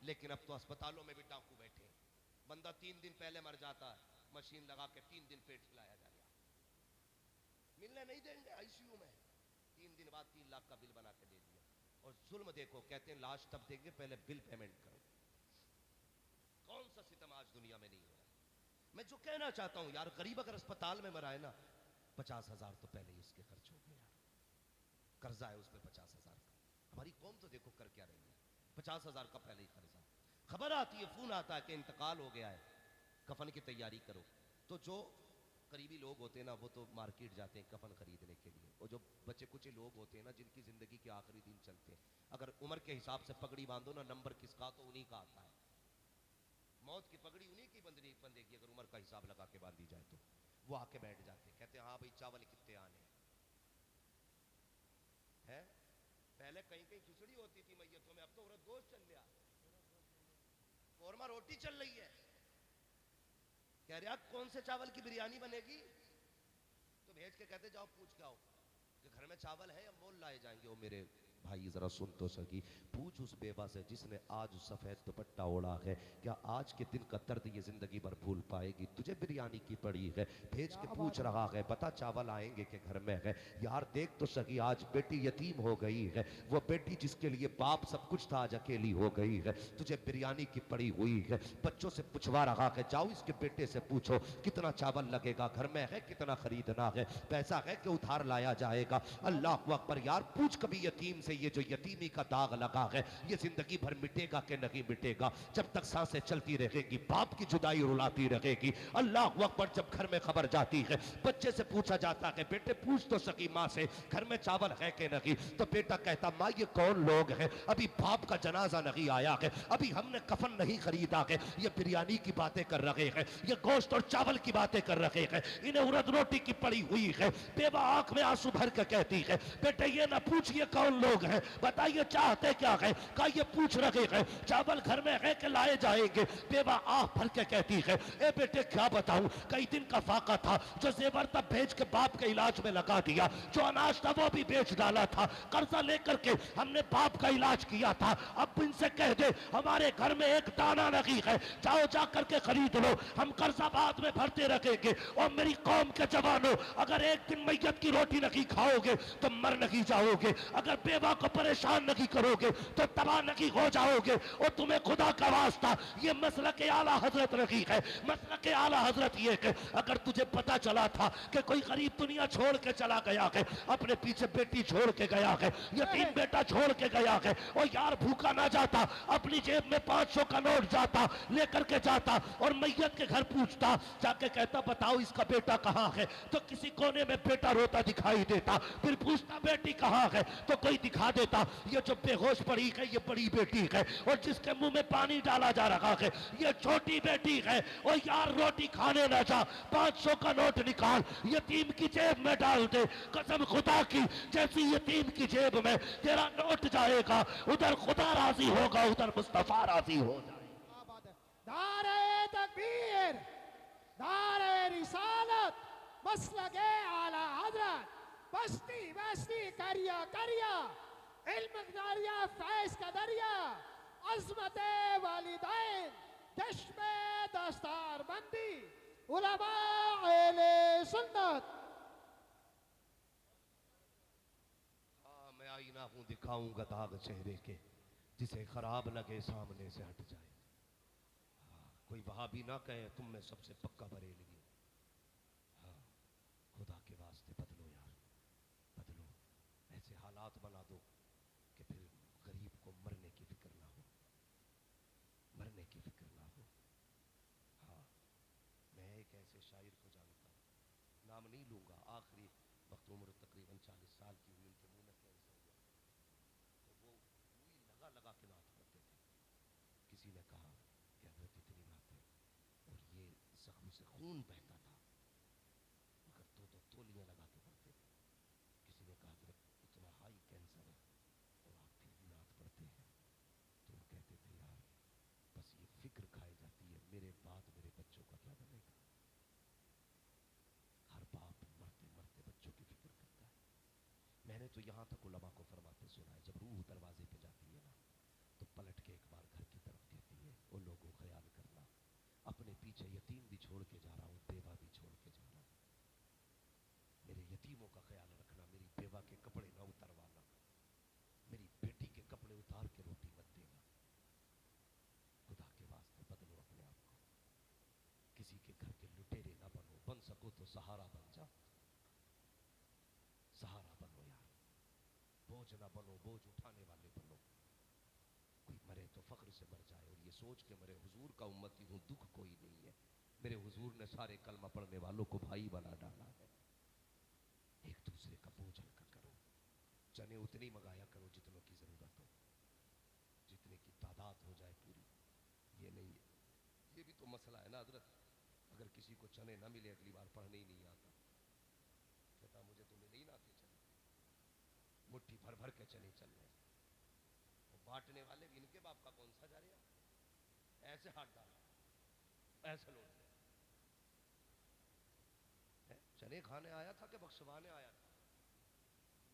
लेकिन अब तो अस्पतालों में भी डाकू बैठे हैं। बंदा 3 दिन पहले मर जाता है, मशीन लगा के 3 दिन पेट खिलाया जाएगा, मिलने नहीं देंगे ICU में, 3 दिन बाद 3 लाख का बिल बना के दे दिया। और जुल्म देखो, कहते हैं लाश तब देंगे पहले बिल पेमेंट करो। कौन सा सितम आज दुनिया में नहीं हो रहा। मैं जो कहना चाहता हूं यार, गरीब अगर अस्पताल में मरा है ना, 50,000 तो पहले ही उसके खर्च हो गए यार, कर्जा है उसमें 50,000 का। हमारी कौम तो देखो कर क्या रही है, 50,000 का पहले ही कर्जा। खबर आती है, फोन आता है कि इंतकाल हो गया है, कफन की तैयारी करो, तो जो करीबी लोग होते हैं ना वो तो मार्केट जाते हैं कफन खरीदने के लिए, और जो बच्चे कुछ लोग होते हैं ना जिनकी जिंदगी के आखिरी दिन चलते हैं, अगर उम्र के हिसाब से पगड़ी बांधो ना, नंबर किसका तो उन्हीं का आता है, मौत की पगड़ी उन्हीं की बंदेगी अगर उम्र का हिसाब लगा के बांधी जाए तो। वो आके बैठ जाते, कहते हैं हाँ भाई चावल कितने आने हैं। पहले कहीं कहीं खिचड़ी होती थी मैयतों में, अब तो उर्द गोश्त चल गया, कोरमा रोटी चल रही है। कह रहे कौन से चावल की बिरयानी बनेगी, तो भेज के कहते जाओ पूछ के आओ कि घर में चावल है या मोल लाए जाएंगे। वो मेरे भाई जरा सुन तो सकी, पूछ उस बेवा से जिसने आज सफेद दुपट्टा ओढ़ा है, क्या आज के दिन का दर्द ये जिंदगी भर भूल पाएगी? तुझे बिरयानी की पड़ी है, भेज के पूछ रहा है, बता चावल आएंगे के घर में है? यार देख तो सकी, आज बेटी यतीम हो गई है, वो बेटी जिसके लिए बाप सब कुछ था आज अकेली हो गई है। तुझे बिरयानी की पड़ी हुई है, बच्चों से पूछवा रहा है, जाओ इसके बेटे से पूछो कितना चावल लगेगा, घर में है कितना खरीदना है, पैसा है कि उधार लाया जाएगा। अल्लाह अकबर। यार पूछ कभी यतीम से, ये जो यतीमी का दाग लगा है ये जिंदगी भर मिटेगा कि नहीं मिटेगा? जब तक सांसें चलती रहेगी बाप की जुदाई रुलाती रहेगी। अल्लाह अकबर। जब घर में खबर जाती है, बच्चे से पूछा जाता है, बेटे पूछ तो सकी माँ से घर में चावल है कि नहीं, तो बेटा कहता माँ ये कौन लोग हैं, अभी बाप का जनाजा नहीं आया है, अभी हमने कफन नहीं खरीदा है, ये बिरयानी की बातें कर रहे हैं, ये गोश्त और चावल की बातें कर रहे हैं, इन्हें उड़द रोटी की पड़ी हुई है। बेवा आंख में आंसू भर के कहती है, बेटे ये ना पूछिए कौन लोग हैं, बताइए चाहते क्या है? का ये पूछ रहे हैं चावल घर में है कि लाए जाएंगे? बेवा आंख भर के कहती है, ए बेटे क्या बताऊं, कई दिन का फाका था, जो जेवर तब भेज के बाप के इलाज में लगा दिया, जो अनाज था वो भी बेच डाला था, कर्जा लेकर के हमने बाप का इलाज किया था, अब इनसे कह दे हमारे घर में एक दाना नहीं है, जाओ जा करके खरीद लो, हम कर्जा बाद में भरते रखेंगे। और मेरी कौम के जवानों, अगर एक दिन मैयत की रोटी नहीं खाओगे तो मर नहीं जाओगे, अगर बेवा को परेशान नहीं करोगे तो तबाह नहीं हो जाओगे। और तुम्हें खुदा का वास्ता ये मसला के आला हजरत नहीं है, मसला के आला हजरत ये है, अगर तुझे पता चला था कि कोई गरीब दुनिया छोड़ के चला गया है, अपने पीछे बेटी छोड़ के गया है, यतीम बेटा छोड़ के गया है, और यार भूखा ना जाता, अपनी जेब में 500 का नोट जाता लेकर के जाता और मैयत के घर पूछता, जाके कहता बताओ इसका बेटा कहाँ है, तो किसी कोने में बेटा रोता दिखाई देता, फिर पूछता बेटी कहाँ है, तो कोई दिखा देता, ये जो बेहोश पड़ी है ये बड़ी बेटी है, और जिसके मुंह में पानी डाला जा रहा है ये छोटी बेटी है। और यार रोटी खाने ना जा, 500 का नोट निकाल यतीम की जेब में डाल दे, कसम खुदा की जैसी यतीम की जेब में तेरा नोट जाएगा, उधर खुदा राजी होगा, उधर मुस्तफा राजी हो जाएगा। नारे तकबीर, नारे रिसालत, मसलके आला हजरत, बस्ती बस्ती करिया करिया, इल्म दरिया फैज का दरिया, अजमत वालिदैन, चश्मे दस्तार बंदी, उलमा अहले सुन्नत। हाँ मैं आईना हूं दिखाऊंगा दाग चेहरे के, जिसे खराब लगे सामने से हट जाए। कोई वहां भी ना कहे तुम में सबसे पक्का बरेलवी। हाँ खुदा के वास्ते बदलो यार, बदलो, ऐसे हालात बना दो कि फिर गरीब को मरने की फिक्र ना हो, मरने की फिक्र ना हो। हाँ मैं एक ऐसे शायर को जानता हूँ, नाम नहीं लूंगा, आखिरी वक्त उम्र तकरीबन 40 साल की हुई, उनके मुंह में कैंसर हुआ, तो वो पूरी लगा लगा के बात करते थे। किसी ने कहा कि हजरत इतनी बात है, और ये जख्म से खून बहता था, मगर दो तोलियां लगा के पड़ते थे। किसी ने कहा हजरत इतना हाई कैंसर है और आप फिर भी नात पड़ते हैं, तो वो कहते थे यार बस ये फिक्र खाई जाती है, मेरे बाद मेरे बच्चों का क्या बनेगा। हर बाप मरते मरते बच्चों की फिक्र करता है। मैंने तो यहाँ तक उलमा को फरमाते सुना है, जब रूह दरवाजे पे जाती है ना तो पलट के एक बार घर की तरफ कहती है, ओ लोगों ख्याल करना, अपने पीछे यतीम भी छोड़ के जा रहा हूँ, बेवा भी छोड़ के जा रहा हूँ, मेरे यतीमों का ख्याल रखना, मेरी बेवा के कपड़े ना उतरवाना, मेरी बेटी के कपड़े उतार के रोटी मत देना। खुदा के वास्ते बदलो अपने आप को, किसी के घर के लुटेरे ना बनो, बन सको तो सहारा बन जाओ, सहारा बनो यार, बोझ ना बनो, बोझ उठाने वाले बनो। कोई मरे तो फख्र से मर जाए और ये सोच के मरे हुजूर का उम्मती हूँ, दुख कोई नहीं है, मेरे हुजूर ने सारे कलमा पढ़ने वालों को भाई बना डाला है। एक दूसरे का बोझ हल्का करो, चने उतनी मंगाया करो जितनों की जरूरत हो, जितने की तादाद हो जाए पूरी। ये नहीं है, ये भी तो मसला है ना हजरत, अगर किसी को चने ना मिले अगली बार पढ़ने ही नहीं आता, कहता मुझे तो मिले ही ना थे चने, मुट्ठी भर भर के चने चल रहे, बांटने वाले भी इनके बाप का कौन सा जा रहा, ऐसे हाथ डाला ऐसे लौट गया, चने खाने आया था कि बख्शवाने आया था।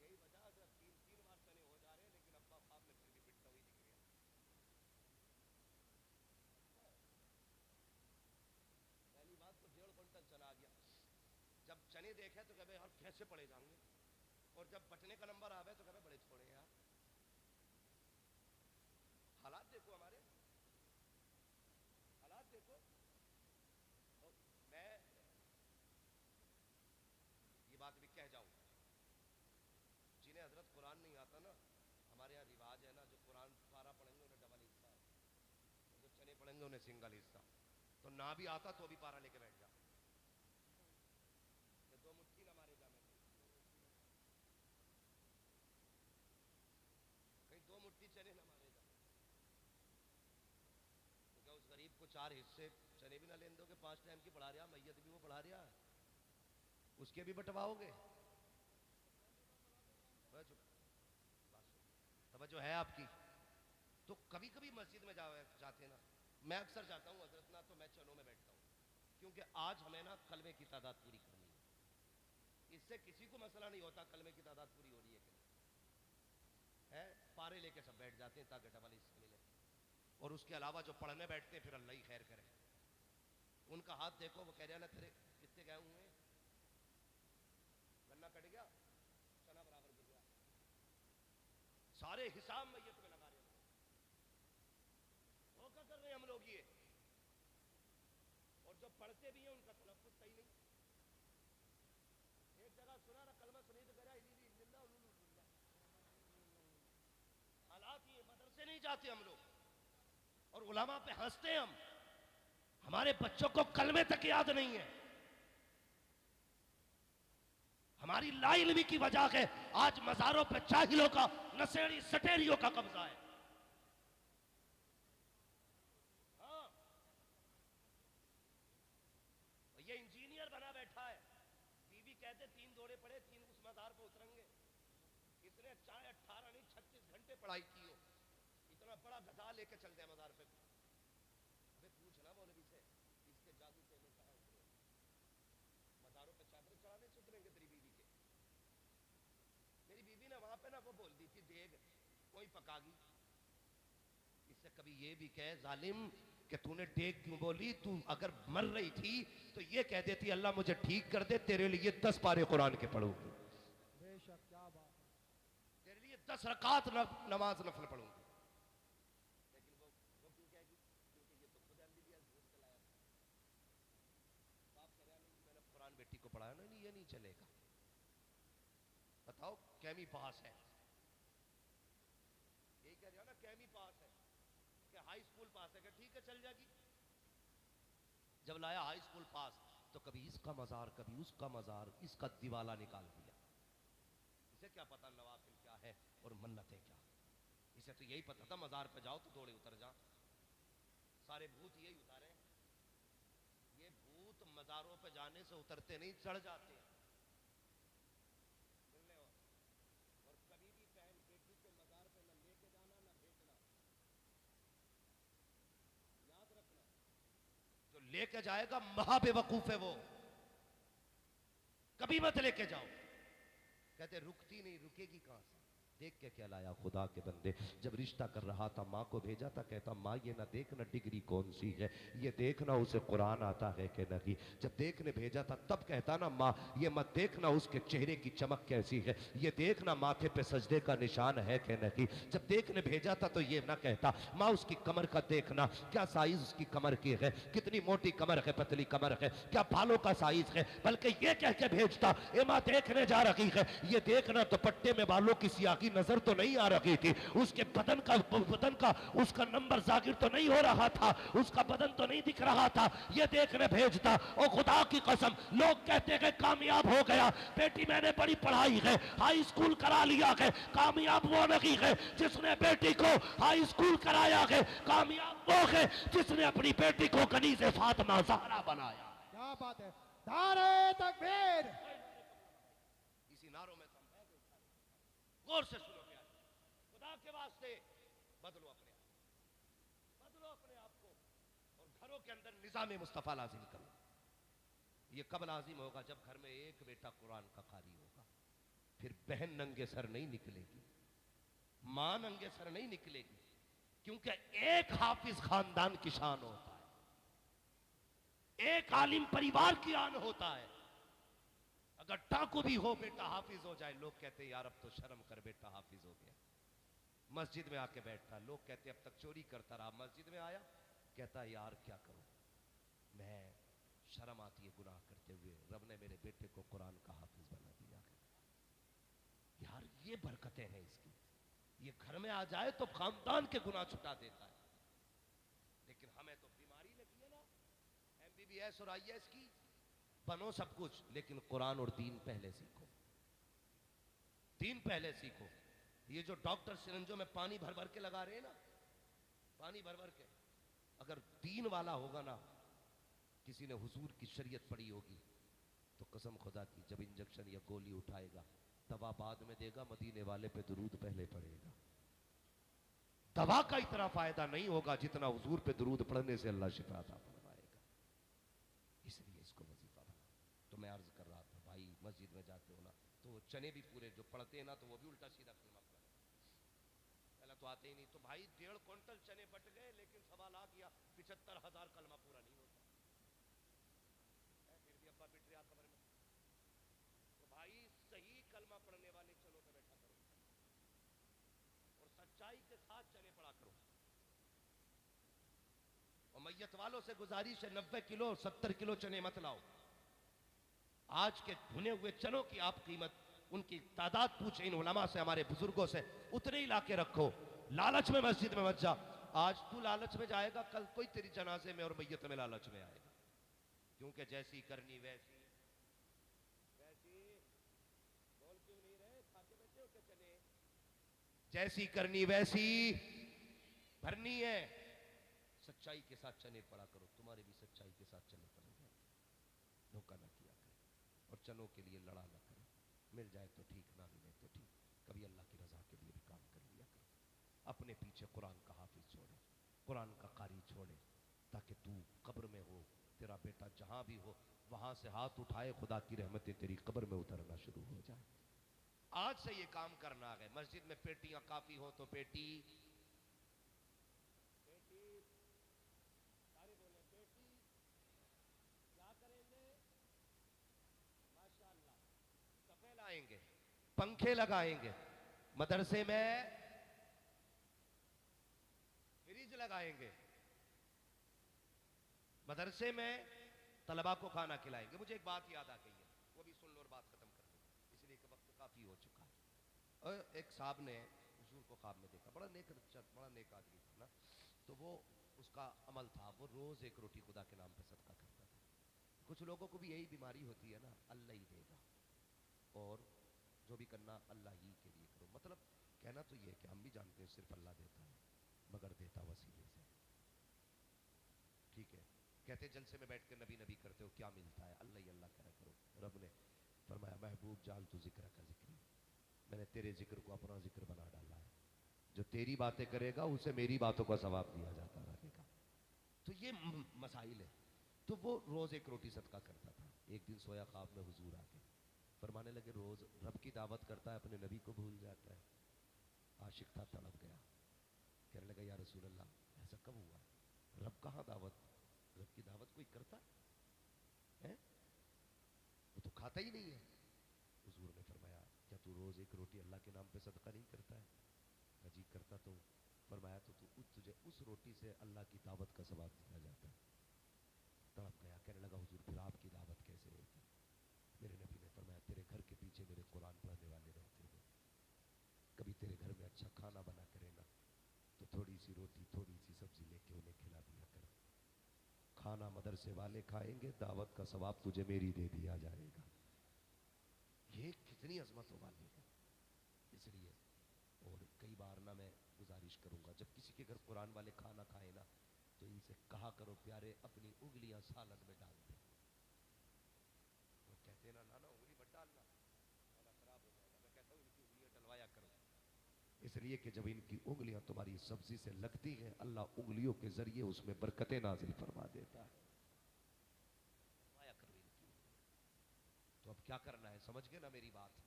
यही वजह है 3-3 बार चने हो जा रहे हैं, लेकिन है तो कहे यार कैसे पढ़े जाएंगे, और जब बटने का नंबर आवे तो कहे बड़े छोड़े यार। हालात देखो, हमारे हालात देखो। तो मैं ये बात भी कह जाऊं, जिन्हें हजरत कुरान नहीं आता ना, हमारे यहाँ रिवाज है ना, जो कुरान पारा पढ़ेंगे उन्हें डबल हिस्सा, जो चने पढ़ेंगे उन्हें सिंगल हिस्सा। तो ना भी आता तो भी पारा लेके बैठ जा, तो 2 मुट्ठी ना मारे जाने, कहीं 2 मुट्ठी चने ना मारे जा। तो क्या उस गरीब को 4 हिस्से चने भी ना लेने दोगे? 5 टाइम की पढ़ा रहा, मैयत भी वो पढ़ा रहा है, उसके भी बंटवाओगे? तवज्जो है आपकी? तो कभी कभी मस्जिद में जाते ना, मैं अक्सर जाता हूँ हजरत ना, तो मैं चनों में बैठता हूँ, क्योंकि आज हमें ना कलमे की तादाद पूरी करनी है। इससे किसी को मसला नहीं होता कलमे की तादाद पूरी हो रही है कि नहीं है, पारे लेके सब बैठ जाते हैं ताकि डबल हिस्सा मिले। और उसके अलावा जो पढ़ने बैठते हैं फिर अल्लाह ही खैर करे, उनका हाथ देखो, वो कह रहे हैं ना तेरे कितने गए हुए हैं, गन्ना कट गया, चना बराबर गिर गया, सारे हिसाब मैयत में लगा रहे हैं। धोखा कर रहे हैं हम लोग ये। और जो पढ़ते भी हैं उनका तलफ्फुज़ सही नहीं। एक जगह सुना ना, कलमा सुनी तो कह रहा हालात ये, मदरसे नहीं जाते हम लोग, और उलमा पे हंसते हैं हम, हमारे बच्चों को कलमे तक याद नहीं है। हमारी लाइल्मी की वजह है आज मजारों पे जाहिलों का, नशेड़ी सटेरियों का कब्जा है। हाँ, ये इंजीनियर बना बैठा है, बीवी कहते 3 दौड़े पड़े, 3 उस मजार पे उतरेंगे। इसने चाहे 18 नहीं 36 घंटे पढ़ाई की हो, इतना बड़ा गधा लेके चल जाए मजार पे। अबे पूछना मौलवी से, इसके जादू से लोग कहाँ उतरे? मजारों पे चादर चढ़ाने से उतरेंगे तेरी बीवी के? मेरी बीवी ने वहां पे ना वो बोल दी थी, देख कोई पकागी। इससे कभी ये भी कह जालिम कि तूने देख क्यों बोली, तू अगर मर रही थी तो ये कह देती अल्लाह मुझे ठीक कर दे, तेरे लिए 10 पारे कुरान के पढ़ूंगी, बेशक, क्या बात, तेरे लिए 10 रकात नमाज नफल पढ़ूंगी। लेकिन वो क्यों कहेगी? क्योंकि ये तो खुद एमबीबीएस झूठ चलाया। बाप कह रहा नहीं मैंने कुरान बेटी को पढ़ाया, नहीं ये नहीं चलेगा। बताओ कैमी पास है, यही कह रहा ना, कैमी पास है, कि हाई स्कूल पास है, कि ठीक है चल जाएगी। जब लाया हाई स्कूल पास तो कभी इसका मजार कभी उसका मजार, इसका दिवाला निकाल दिया। इसे क्या पता नवाफिल क्या है और मन्नतें क्या। इसे तो यही पता था मजार पे जाओ तो दौड़े उतर जा। सारे भूत यही उतारे, ये भूत मजारों पे जाने से उतरते नहीं, चढ़ जाते हैं। और कभी भी बहन बेटी को मजार पे न लेके जाना न भेजना, याद रखना। जो लेके जाएगा महा बेवकूफ है वो, कभी मत लेके जाओ। कहते रुकती नहीं, रुकेगी कहां से? देख के क्या लाया खुदा के बंदे। जब रिश्ता कर रहा था माँ को भेजा था, कहता माँ ये ना देखना डिग्री कौन सी है, ये देखना उसे कुरान आता है कि नहीं। जब देखने भेजा था तब कहता ना माँ ये मत देखना उसके चेहरे की चमक कैसी है, ये देखना माथे पे सजदे का निशान है कि नहीं। जब देखने भेजा था तो ये ना कहता माँ उसकी कमर का देखना, क्या साइज उसकी कमर की है, कितनी मोटी कमर है, पतली कमर है, क्या बालों का साइज है। बल्कि ये कह के भेजता ए माँ देखने जा रही है, ये देखना दुपट्टे में बालों की सियाही नजर तो नहीं आ रही थी, उसके बदन का उसका नंबर जागिर तो नहीं हो रहा था, उसका बदन तो नहीं दिख रहा था, ये देखने भेजता। और खुदा की कसम लोग कहते हैं कामयाब हो गया, बेटी मैंने बड़ी पढ़ाई है, हाई स्कूल करा लिया है। कामयाब वो नहीं है जिसने बेटी को हाई स्कूल कराया है, कामयाब वो है जिसने अपनी बेटी को कनीज़ फातिमा ज़हरा बनाया। क्या बात है, नारे तकबीर। इसी नारों में गौर से सुनो प्यार, खुदा के वास्ते बदलो अपने आप, बदलो अपने आप को, और घरों के अंदर निजाम मुस्तफा लाजिम करो। ये कब लाजिम होगा? जब घर में एक बेटा कुरान का कारी होगा। फिर बहन नंगे सर नहीं निकलेगी, मां नंगे सर नहीं निकलेगी, क्योंकि एक हाफिज खानदान की शान होता है, एक आलिम परिवार की आन होता है। अगर डाकू भी हो बेटा हाफिज हो जाए, लोग कहते हैं यार अब तो शर्म कर बेटा हाफिज हो गया। मस्जिद में आके बैठता, लोग कहते अब तक चोरी करता रहा, मस्जिद में आया कहता यार क्या करूं मैं, शर्म आती है गुनाह करते हुए, रब ने मेरे बेटे को कुरान का हाफिज बना दिया। यार ये बरकतें हैं इसकी, ये घर में आ जाए तो खानदान के गुनाह छुटा देता है। लेकिन हमें तो बीमारी लगी है ना, MBBS और IAS की, बनो सब कुछ लेकिन कुरान और दीन पहले सीखो, दीन पहले सीखो। ये जो डॉक्टर सिरंजों में पानी भर भर के लगा रहे हैं ना, पानी भर भर के, अगर दीन वाला होगा ना, किसी ने हुजूर की शरीयत पढ़ी होगी, तो कसम खुदा की जब इंजेक्शन या गोली उठाएगा, दवा बाद में देगा, मदीने वाले पे दुरूद पहले पड़ेगा। दवा का इतना फायदा नहीं होगा जितना हुजूर पे दुरूद पढ़ने से अल्लाह शिफा अता फरमाएगा। इसलिए इसको वजीफा बना। तो मैं अर्ज कर रहा था भाई, मस्जिद में जाते हो ना तो वो चने भी पूरे जो पढ़ते हैं ना, तो वो भी उल्टा सीधा कलमा पढ़ते, पहले तो आते ही नहीं। तो भाई 1.5 क्विंटल चने बट गए, लेकिन सवाल आ गया 75,000 कलमा पूरा नहीं होता, फिर भी अब्बा बिट रहा कब्र में। तो भाई सही कलमा पढ़ने वाले चनों पे बैठा करो और सच्चाई के साथ चने पढ़ा करो। और मैयत वालों से गुजारिश है 90 किलो 70 किलो चने मत लाओ। आज के भुने हुए चनों की आप कीमत, उनकी तादाद पूछे इन उलमा से, हमारे बुजुर्गों से, उतने ही लाके रखो। लालच में मस्जिद में मत जा। आज तू लालच में जाएगा, कल कोई तेरी जनाजे में और मैयत में लालच में आएगा। क्योंकि जैसी करनी वैसी वैसी, बोल क्यों नहीं रहे, खाके बैठे हो क्या चने? जैसी करनी वैसी भरनी है। सच्चाई के साथ चने पड़ा करो, तुम्हारे भी सच्चाई के साथ चने पड़े जाएंगे। धोखा ना किया करो और चनों के लिए लड़ा ना करो। मिल जाए तो ठीक, ना मिले तो ठीक, कभी अल्लाह की रजा के लिए भी काम कर लिया करो। अपने पीछे कुरान का हाफिज छोड़े, कुरान का कारी छोड़े, ताकि तू कब्र में हो, तेरा बेटा जहां भी हो, वहां से हाथ उठाए, खुदा की रहमतें तेरी कब्र में उतरना शुरू हो जाए। आज से ये काम करना है। मस्जिद में पेटियां काफी हो तो पेटी, पेटी सारे बोले पेटी, क्या करेंगे? माशाअल्लाह कपे लाएंगे, पंखे लगाएंगे, मदरसे में फ्रिज लगाएंगे, मदरसे में तलबा को खाना खिलाएंगे। मुझे एक बात याद आ गई है, वो भी सुन लो और बात खत्म कर दो, इसलिए कि वक्त काफी हो चुका है। और एक साहब ने हुजूर को ख्वाब में देखा, बड़ा नेक आदमी था ना, तो वो उसका अमल था, वो रोज एक रोटी खुदा के नाम पे सदका करता था। कुछ लोगों को भी यही बीमारी होती है ना, अल्लाह ही देगा और जो भी करना अल्लाह ही के लिए करो। मतलब कहना तो ये है कि हम भी जानते हैं सिर्फ अल्लाह देता है, मगर देता वसीले से। ठीक है, कहते जलसे में बैठ कर नबी नबी करते हो, क्या मिलता है? अल्लाह ही अल्लाह करा करो। रब ने फरमाया महबूब जाल तू जिक्र का जिक्र, मैंने तेरे जिक्र को अपना जिक्र बना डाला है। जो तेरी बातें करेगा उसे मेरी बातों का सवाब दिया जाता रहेगा। तो ये मसाइल है। तो वो रोज एक रोटी सदका करता था। एक दिन सोया ख्वाब में हुजूर आके फरमाने लगे, रोज रब की दावत करता है, अपने नबी को भूल जाता है। आशिक था, तड़प गया, कहने लगा या रसूल अल्लाह, ऐसा कब हुआ? रब कहाँ दावत, रब की दावत कोई करता है? वो तो खाता ही नहीं है। हुजूर ने फरमाया, क्या तू रोज एक रोटी अल्लाह के नाम पे सदका नहीं करता है? जी करता तो। फरमाया तो तुझे उस रोटी से अल्लाह की दावत का सवाब दिया जाता है। तड़प गया, कहने लगा हुजूर फिर आपकी दावत कैसे होती? मेरे नबी ने फरमाया, तेरे घर के पीछे मेरे कुरान पढ़ने वाले रहते हैं, कभी तेरे घर में अच्छा खाना बना करे ना, तो थोड़ी सी रोटी थोड़ी सी सब्जी लेके उन्हें खिला दिया कर। खाना मदरसे वाले खाएंगे, दावत का सवाब तुझे मेरी दे दिया जाएगा। ये कितनी अजमतों वाली है। इसलिए और कई बार ना मैं गुजारिश करूंगा, जब किसी के घर कुरान वाले खाना खाए ना, तो इनसे कहा करो प्यारे अपनी उंगलियां सालन में डाल दे। वो कहते ना ना उंगली मत डालना, खाना खराब हो जाएगा। मैं कहता हूँ इनकी उंगलियां डलवाया करो, इसलिए कि जब इनकी उंगलियां तुम्हारी सब्जी से लगती हैं, अल्लाह उंगलियों के जरिए उसमें बरकतें नाजिल फरमा देता है। डलवाया करो इनकी। तो अब क्या करना है, समझ गए ना मेरी बात?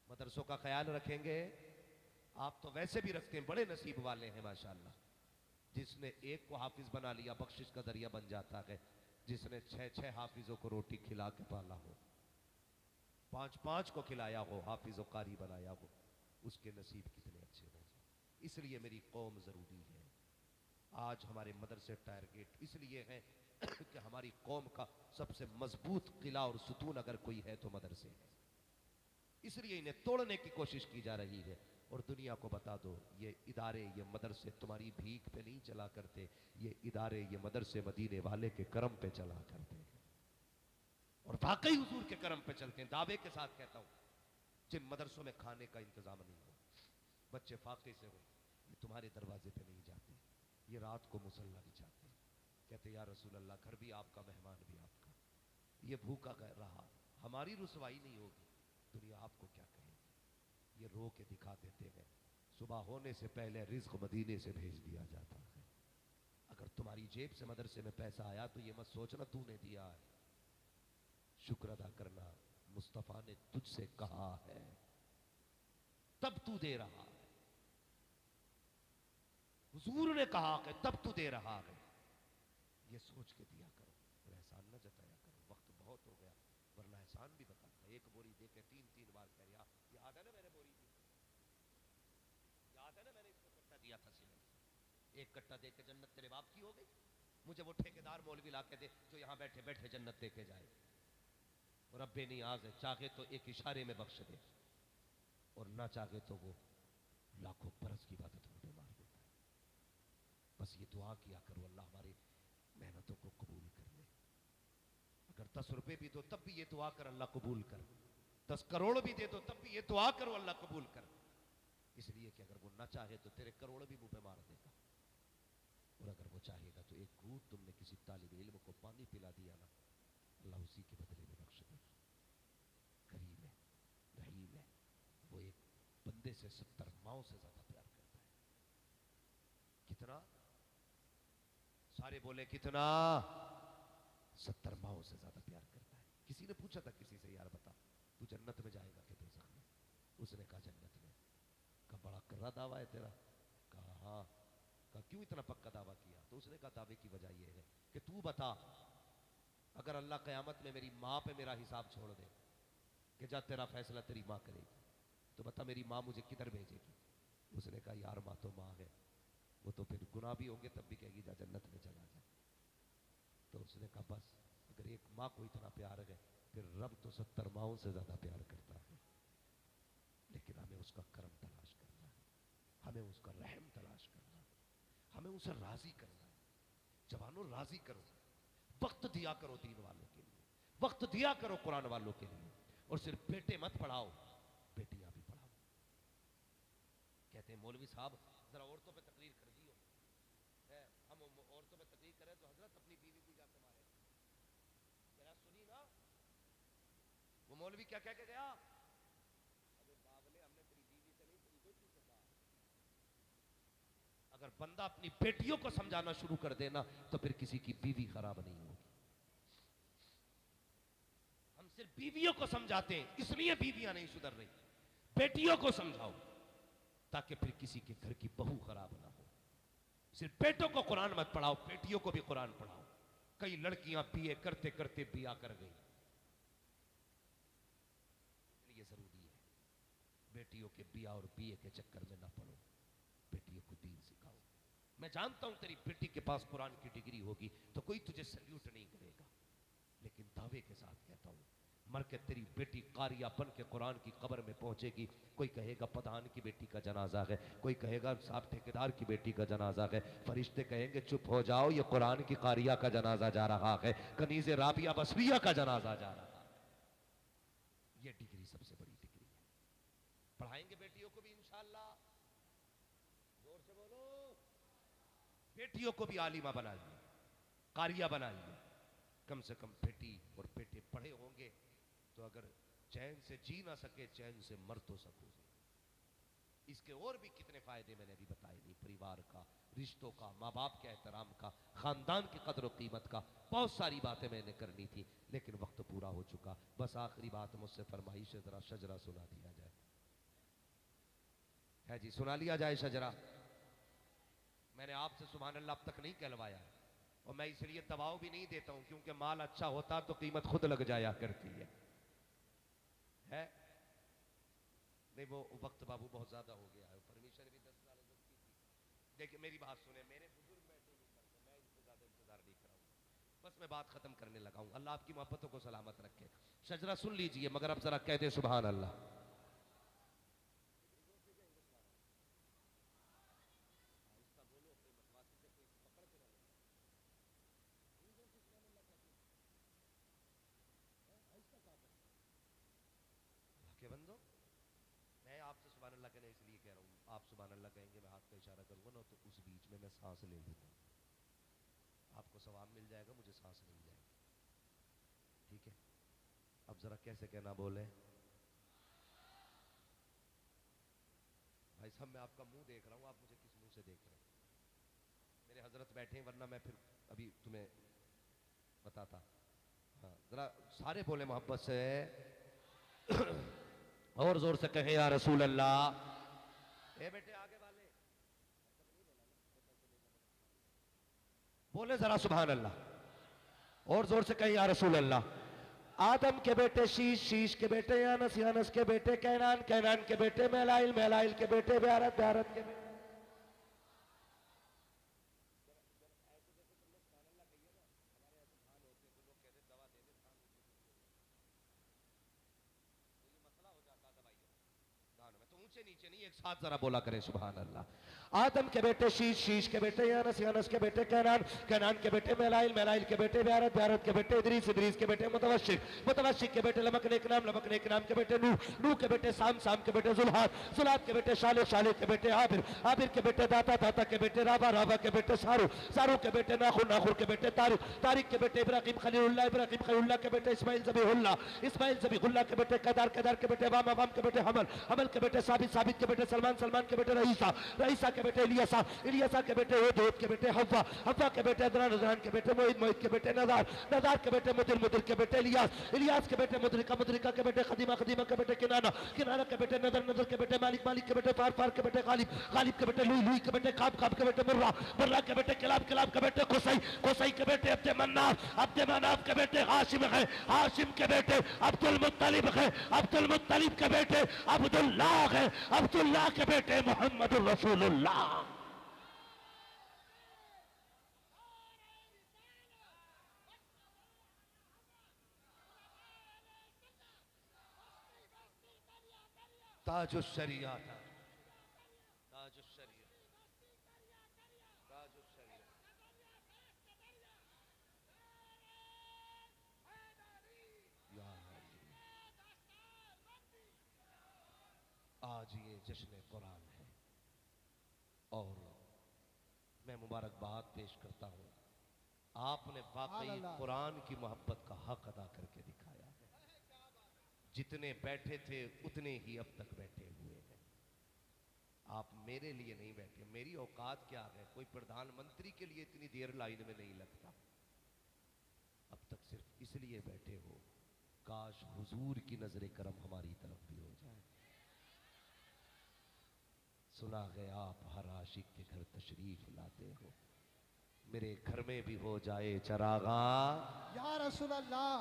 मदरसों का ख्याल रखेंगे। आप तो वैसे भी रखते हैं, बड़े नसीब वाले हैं माशाल्लाह। जिसने एक को हाफिज बना लिया बख्शिश का दरिया बन जाता है, जिसने 6 हाफिजों को रोटी खिला के पाला हो। पांच पांच को खिलाया हो, हाफिज व कारी बनाया हो, उसके नसीब कितने अच्छे होंगे। इसलिए मेरी कौम ज़रूरी है। आज हमारे मदरसे टारगेट इसलिए हैं कि हमारी कौम का सबसे मजबूत किला और सुतून अगर कोई है तो मदरसे है। इसलिए इन्हें तोड़ने की कोशिश की जा रही है। और दुनिया को बता दो, ये इदारे, ये मदरसे तुम्हारी भीख पे नहीं चला करते, ये इदारे, ये मदरसे मदीने वाले के करम पे चला करते हैं। और वाकई हुजूर के करम पे चलते हैं। दावे के साथ कहता हूं, जिन मदरसों में खाने का इंतजाम नहीं हो, बच्चे फाके से हो, ये तुम्हारे दरवाजे पे नहीं जाते, ये रात को मुसल्ला बिछाते, कहते या रसूल अल्लाह, घर भी आपका, मेहमान भी आपका, ये भूखा रहा, हमारी रुसवाई नहीं होगी, दुनिया आपको क्या कहेगी। ये रो के दिखा देते हैं। सुबह होने से पहले रिज्क मदीने से भेज दिया जाता है। अगर तुम्हारी जेब से मदरसे में पैसा आया तो ये मत सोचना तूने दिया है, शुक्र अदा करना मुस्तफा ने तुझसे कहा है, तब तू दे रहा है। हुजूर ने कहा कि तब तू दे रहा है। ये सोच के दिया करो और एहसान न जताया करो। वक्त बहुत हो गया, वरना एहसान भी बताता। एक बोरी दे के तीन तीन बार कह रहा, याद है ना मैंने बोरी दी, याद है ना मैंने इसको कट्टा दिया था सीमेंट, एक कट्टा दे के जन्नत तेरे बाप की हो गई। मुझे वो ठेकेदार मौलवी ला के दे जो यहां बैठे बैठे जन्नत दे के जाए। और रब्बे नियाज़ है, चाहे तो एक इशारे में बख्श दे और ना चाहे तो वो लाखों बरस की इबादत में मार देता है। बस ये दुआ किया करो, अल्लाह हमारी मेहनतों को कबूल कर ले। अगर 10 रुपए भी दो तब भी ये दुआ कर, अल्लाह कबूल कर। 10 करोड़ भी दे दो तब भी ये दुआ करो, अल्लाह कबूल कर। इसलिए कि अगर वो ना चाहे तो तेरे करोड़ भी मुंह पे मार देगा, और अगर वो चाहेगा तो एक घूंट तुमने किसी तालिब इल्म को पानी पिला दिया ना, अल्लाह उसी के बदले में बख्श दे। करीम है, रहीम है, वो एक बंदे से 70 माओं से ज्यादा प्यार करता है। कितना? सारे बोले कितना? 70 माओं से ज्यादा प्यार करता है। किसी ने पूछा था किसी से, यार बता तू जन्नत में जाएगा कि दोज़ख में? उसने कहा जन्नत में। कहा बड़ा कर्रा दावा है तेरा? कहा हाँ। कहा क्यों इतना पक्का दावा किया? तो उसने कहा दावे की वजह यह है कि तू बता, अगर अल्लाह क़यामत में मेरी माँ पे मेरा हिसाब छोड़ दे कि जा तेरा फैसला तेरी माँ करेगी, तो बता मेरी माँ मुझे किधर भेजेगी? उसने कहा यार माँ तो माँ है, वो तो फिर गुनाह भी होंगे तब भी कहेगी जा जन्नत में चला जा। तो उसने कहा बस, अगर एक माँ को इतना प्यार है फिर रब तो 70 माओं से ज्यादा प्यार करता है। लेकिन हमें उसका करम तलाश करना है, हमें उसका रहम तलाश करना है, हमें उसे राजी करना है। जवानों राजी करो, वक्त दिया करो दीन वालों के लिए, वक्त दिया करो कुरान वालों के लिए। और सिर्फ बेटे मत पढ़ाओ, बेटियां भी पढ़ाओ। कहते हैं मौलवी साहब जरा औरतों पे तकरीर कर दियो, हम औरतों पे तकरीर करें तो हजरत अपनी बीवी को जाके मारे। जरा सुनी ना वो मौलवी क्या कह के गया? अबे बावले, हमने तेरी बीवी से नहीं तेरी बेटी से कहा। अगर बंदा अपनी बेटियों को समझाना शुरू कर देना तो फिर किसी की बीवी खराब नहीं होगी। हम सिर्फ बीवियों को समझाते हैं, इसलिए बीवियां नहीं सुधर रही। बेटियों को समझाओ ताकि फिर किसी के घर की बहू खराब ना हो। सिर्फ बेटों को कुरान मत पढ़ाओ, बेटियों को भी कुरान पढ़ाओ। कई लड़कियां बीए करते करते बिया कर गई। ये जरूरी है, बेटियों के बिया और बीए के चक्कर में ना पड़ो, बेटियों को दीन सिखाओ। मैं जानता हूं तेरी बेटी के पास कुरान की डिग्री होगी तो कोई तुझे सल्यूट नहीं करेगा, लेकिन दावे के साथ कहता हूं मर के तेरी बेटी कारिया बन के कुरान की कब्र में पहुंचेगी। कोई कहेगा प्रधान की बेटी का जनाजा है, कोई कहेगा साहब ठेकेदार की बेटी का जनाजा है। फरिश्ते कहेंगे चुप हो जाओ, ये कुरान की कारिया का जनाजा जा रहा है, कनीज़ राबिया बसरिया का जनाजा जा रहा है। ये डिग्री सबसे बड़ी डिग्री है। पढ़ाएंगे बेटियों को भी इंशाअल्लाह, जोर से बोलो। बेटियों को भी आलिमा बनाइए, कारिया बनाइए। कम से कम बेटी और बेटे पढ़े होंगे तो अगर चैन से जी ना सके, चैन से मर तो सकोगे। इसके और भी कितने फायदे मैंने अभी बताए नहीं, परिवार का, रिश्तों का, माँ बाप के एहतराम का, खानदान की कदर और कीमत का। बहुत सारी बातें मैंने करनी थी लेकिन वक्त पूरा हो चुका। बस आखिरी बात मुझसे फरमाइश है, जरा शजरा सुना दिया जाए। है जी, सुना लिया जाए शजरा। मैंने आपसे सुभान अल्लाह अब तक नहीं कहलवाया है, और मैं इसलिए दबाव भी नहीं देता हूं क्योंकि माल अच्छा होता तो कीमत खुद लग जाया करती है। है नहीं, वो वक्त बाबू बहुत ज्यादा हो गया है, परमिशन भी 10 साल की थी। देखिए मेरी बात सुने, मेरे बुजुर्ग बैठे नहीं करते, मैं इनसे ज्यादा इंतजार नहीं कराऊंगा, बस मैं बात खत्म करने लगा हूं। अल्लाह आपकी मोहब्बतों को सलामत रखे। शजरा सुन लीजिए, मगर अब जरा कहते सुभान अल्लाह। के बंदो, मैं आपसे सुभान अल्लाह कहना इसलिए कह रहा हूँ, आप सुभान अल्लाह कहेंगे, मैं हाथ का इशारा करूंगा ना, तो उस बीच में मैं सांस ले लूंगा, आपको सवाब मिल जाएगा, मुझे सांस मिल जाएगी। ठीक है, अब जरा कैसे कहना बोले। भाई साहब मैं आपका मुंह देख रहा हूँ, आप मुझे किस मुंह से देख रहे हैं? मेरे हजरत बैठे हैं, वरना मैं फिर अभी तुम्हें बताता। हाँ जरा सारे बोले मोहब्बत से और जोर से कहें या रसूल अल्लाह। ए बेटे आगे वाले बोले जरा सुभान अल्लाह, और जोर से कहें या रसूल अल्लाह। आदम के बेटे शीश, शीश के बेटे यानस, यानस के बेटे कैनान, कैनान के बेटे मेलाइल, मेलाइल के बेटे ब्यारत, ब्यारत के बेटे ऊंचे नीचे नहीं, एक साथ जरा बोला करें सुभान अल्लाह। आदम के बेटे शीश, शीश के बेटे यानस, यानस के बेटे कैनान, कैनान के बेटे मेलाइल, मेलाइल के बेटे ब्यारत, ब्यारत के बेटे इदरीस, इदरीस के बेटे मुतवशिक, मुतवशिक के बेटे लमक नेक नाम, लमक नेक नाम के बेटे नूह, नूह के बेटे साम, साम के बेटे जुल्हाद, जुल्हाद के बेटे शालिक, शालिक के बेटे आबिर, आबिर के बेटे दाता, दाता के बेटे राबा, राबा के बेटे सारू, सारू के बेटे नाखुर, नाखुर के बेटे तारिक, तारिक के बेटे इब्राहिम खलीलुल्लाह, इब्राहिम खलीलुल्लाह के बेटे इस्माइल ज़बीहुल्लाह, इस्माइल ज़बीहुल्लाह के बेटे केदार, केदार के बेटे वाम, वाम के बेटे हमल, हमल के बेटे साबित, साबित के बेटे सलमान, सलमान के बेटे रईसा, रईसा के बेटे इलियासा, इलियासा के बेटे हुद, हुद के बेटे हव्वा, हव्वा के बेटे अदनान, अदनान के बेटे मोहित, मोहित के बेटे नज़ार, नज़ार के बेटे मुदिर, मुदिर के बेटे इलियास, इलियास के बेटे मुदरिका, मुदरिका के बेटे खदीमा, खदीमा के बेटे किनाना, किनाना के बेटे नदर, नदर के बेटे मालिक, मालिक के बेटे फार, फार के बेटे गालिब, गालिब के बेटे लुई, लुई के बेटे खाब, खाब के बेटे मुर्रा, मुर्रा के बेटे किलाब, किलाब के बेटे खुसई, खुसई के बेटे अब्दे मन्नाफ, अब्दे मन्नाफ के बेटे हाशिम है, हाशिम के बेटे अब्दुल मुत्तलिब है, अब्दुल मुत्तलिब के बेटे अब्दुल्लाह है, अब्दुल्लाह के बेटे मोहम्मद रसूलुल्लाह। ताजुश्शरिया था, ताजुश्शरिया, ताजुश्शरिया। या अली, आज ये जश्न कुरान है और मैं मुबारकबाद पेश करता हूँ, आपने वाकई कुरान की मोहब्बत का हक अदा करके दिखाया है। जितने बैठे थे उतने ही अब तक बैठे हुए हैं। आप मेरे लिए नहीं बैठे, मेरी औकात क्या है, कोई प्रधानमंत्री के लिए इतनी देर लाइन में नहीं लगता। अब तक सिर्फ इसलिए बैठे हो, काश हुजूर की नजर करम हमारी तरफ भी हो जाए। सुना गया आप हर आशिक के घर तशरीफ लाते हो, मेरे घर में भी हो जाए चरागा या रसूल अल्लाह।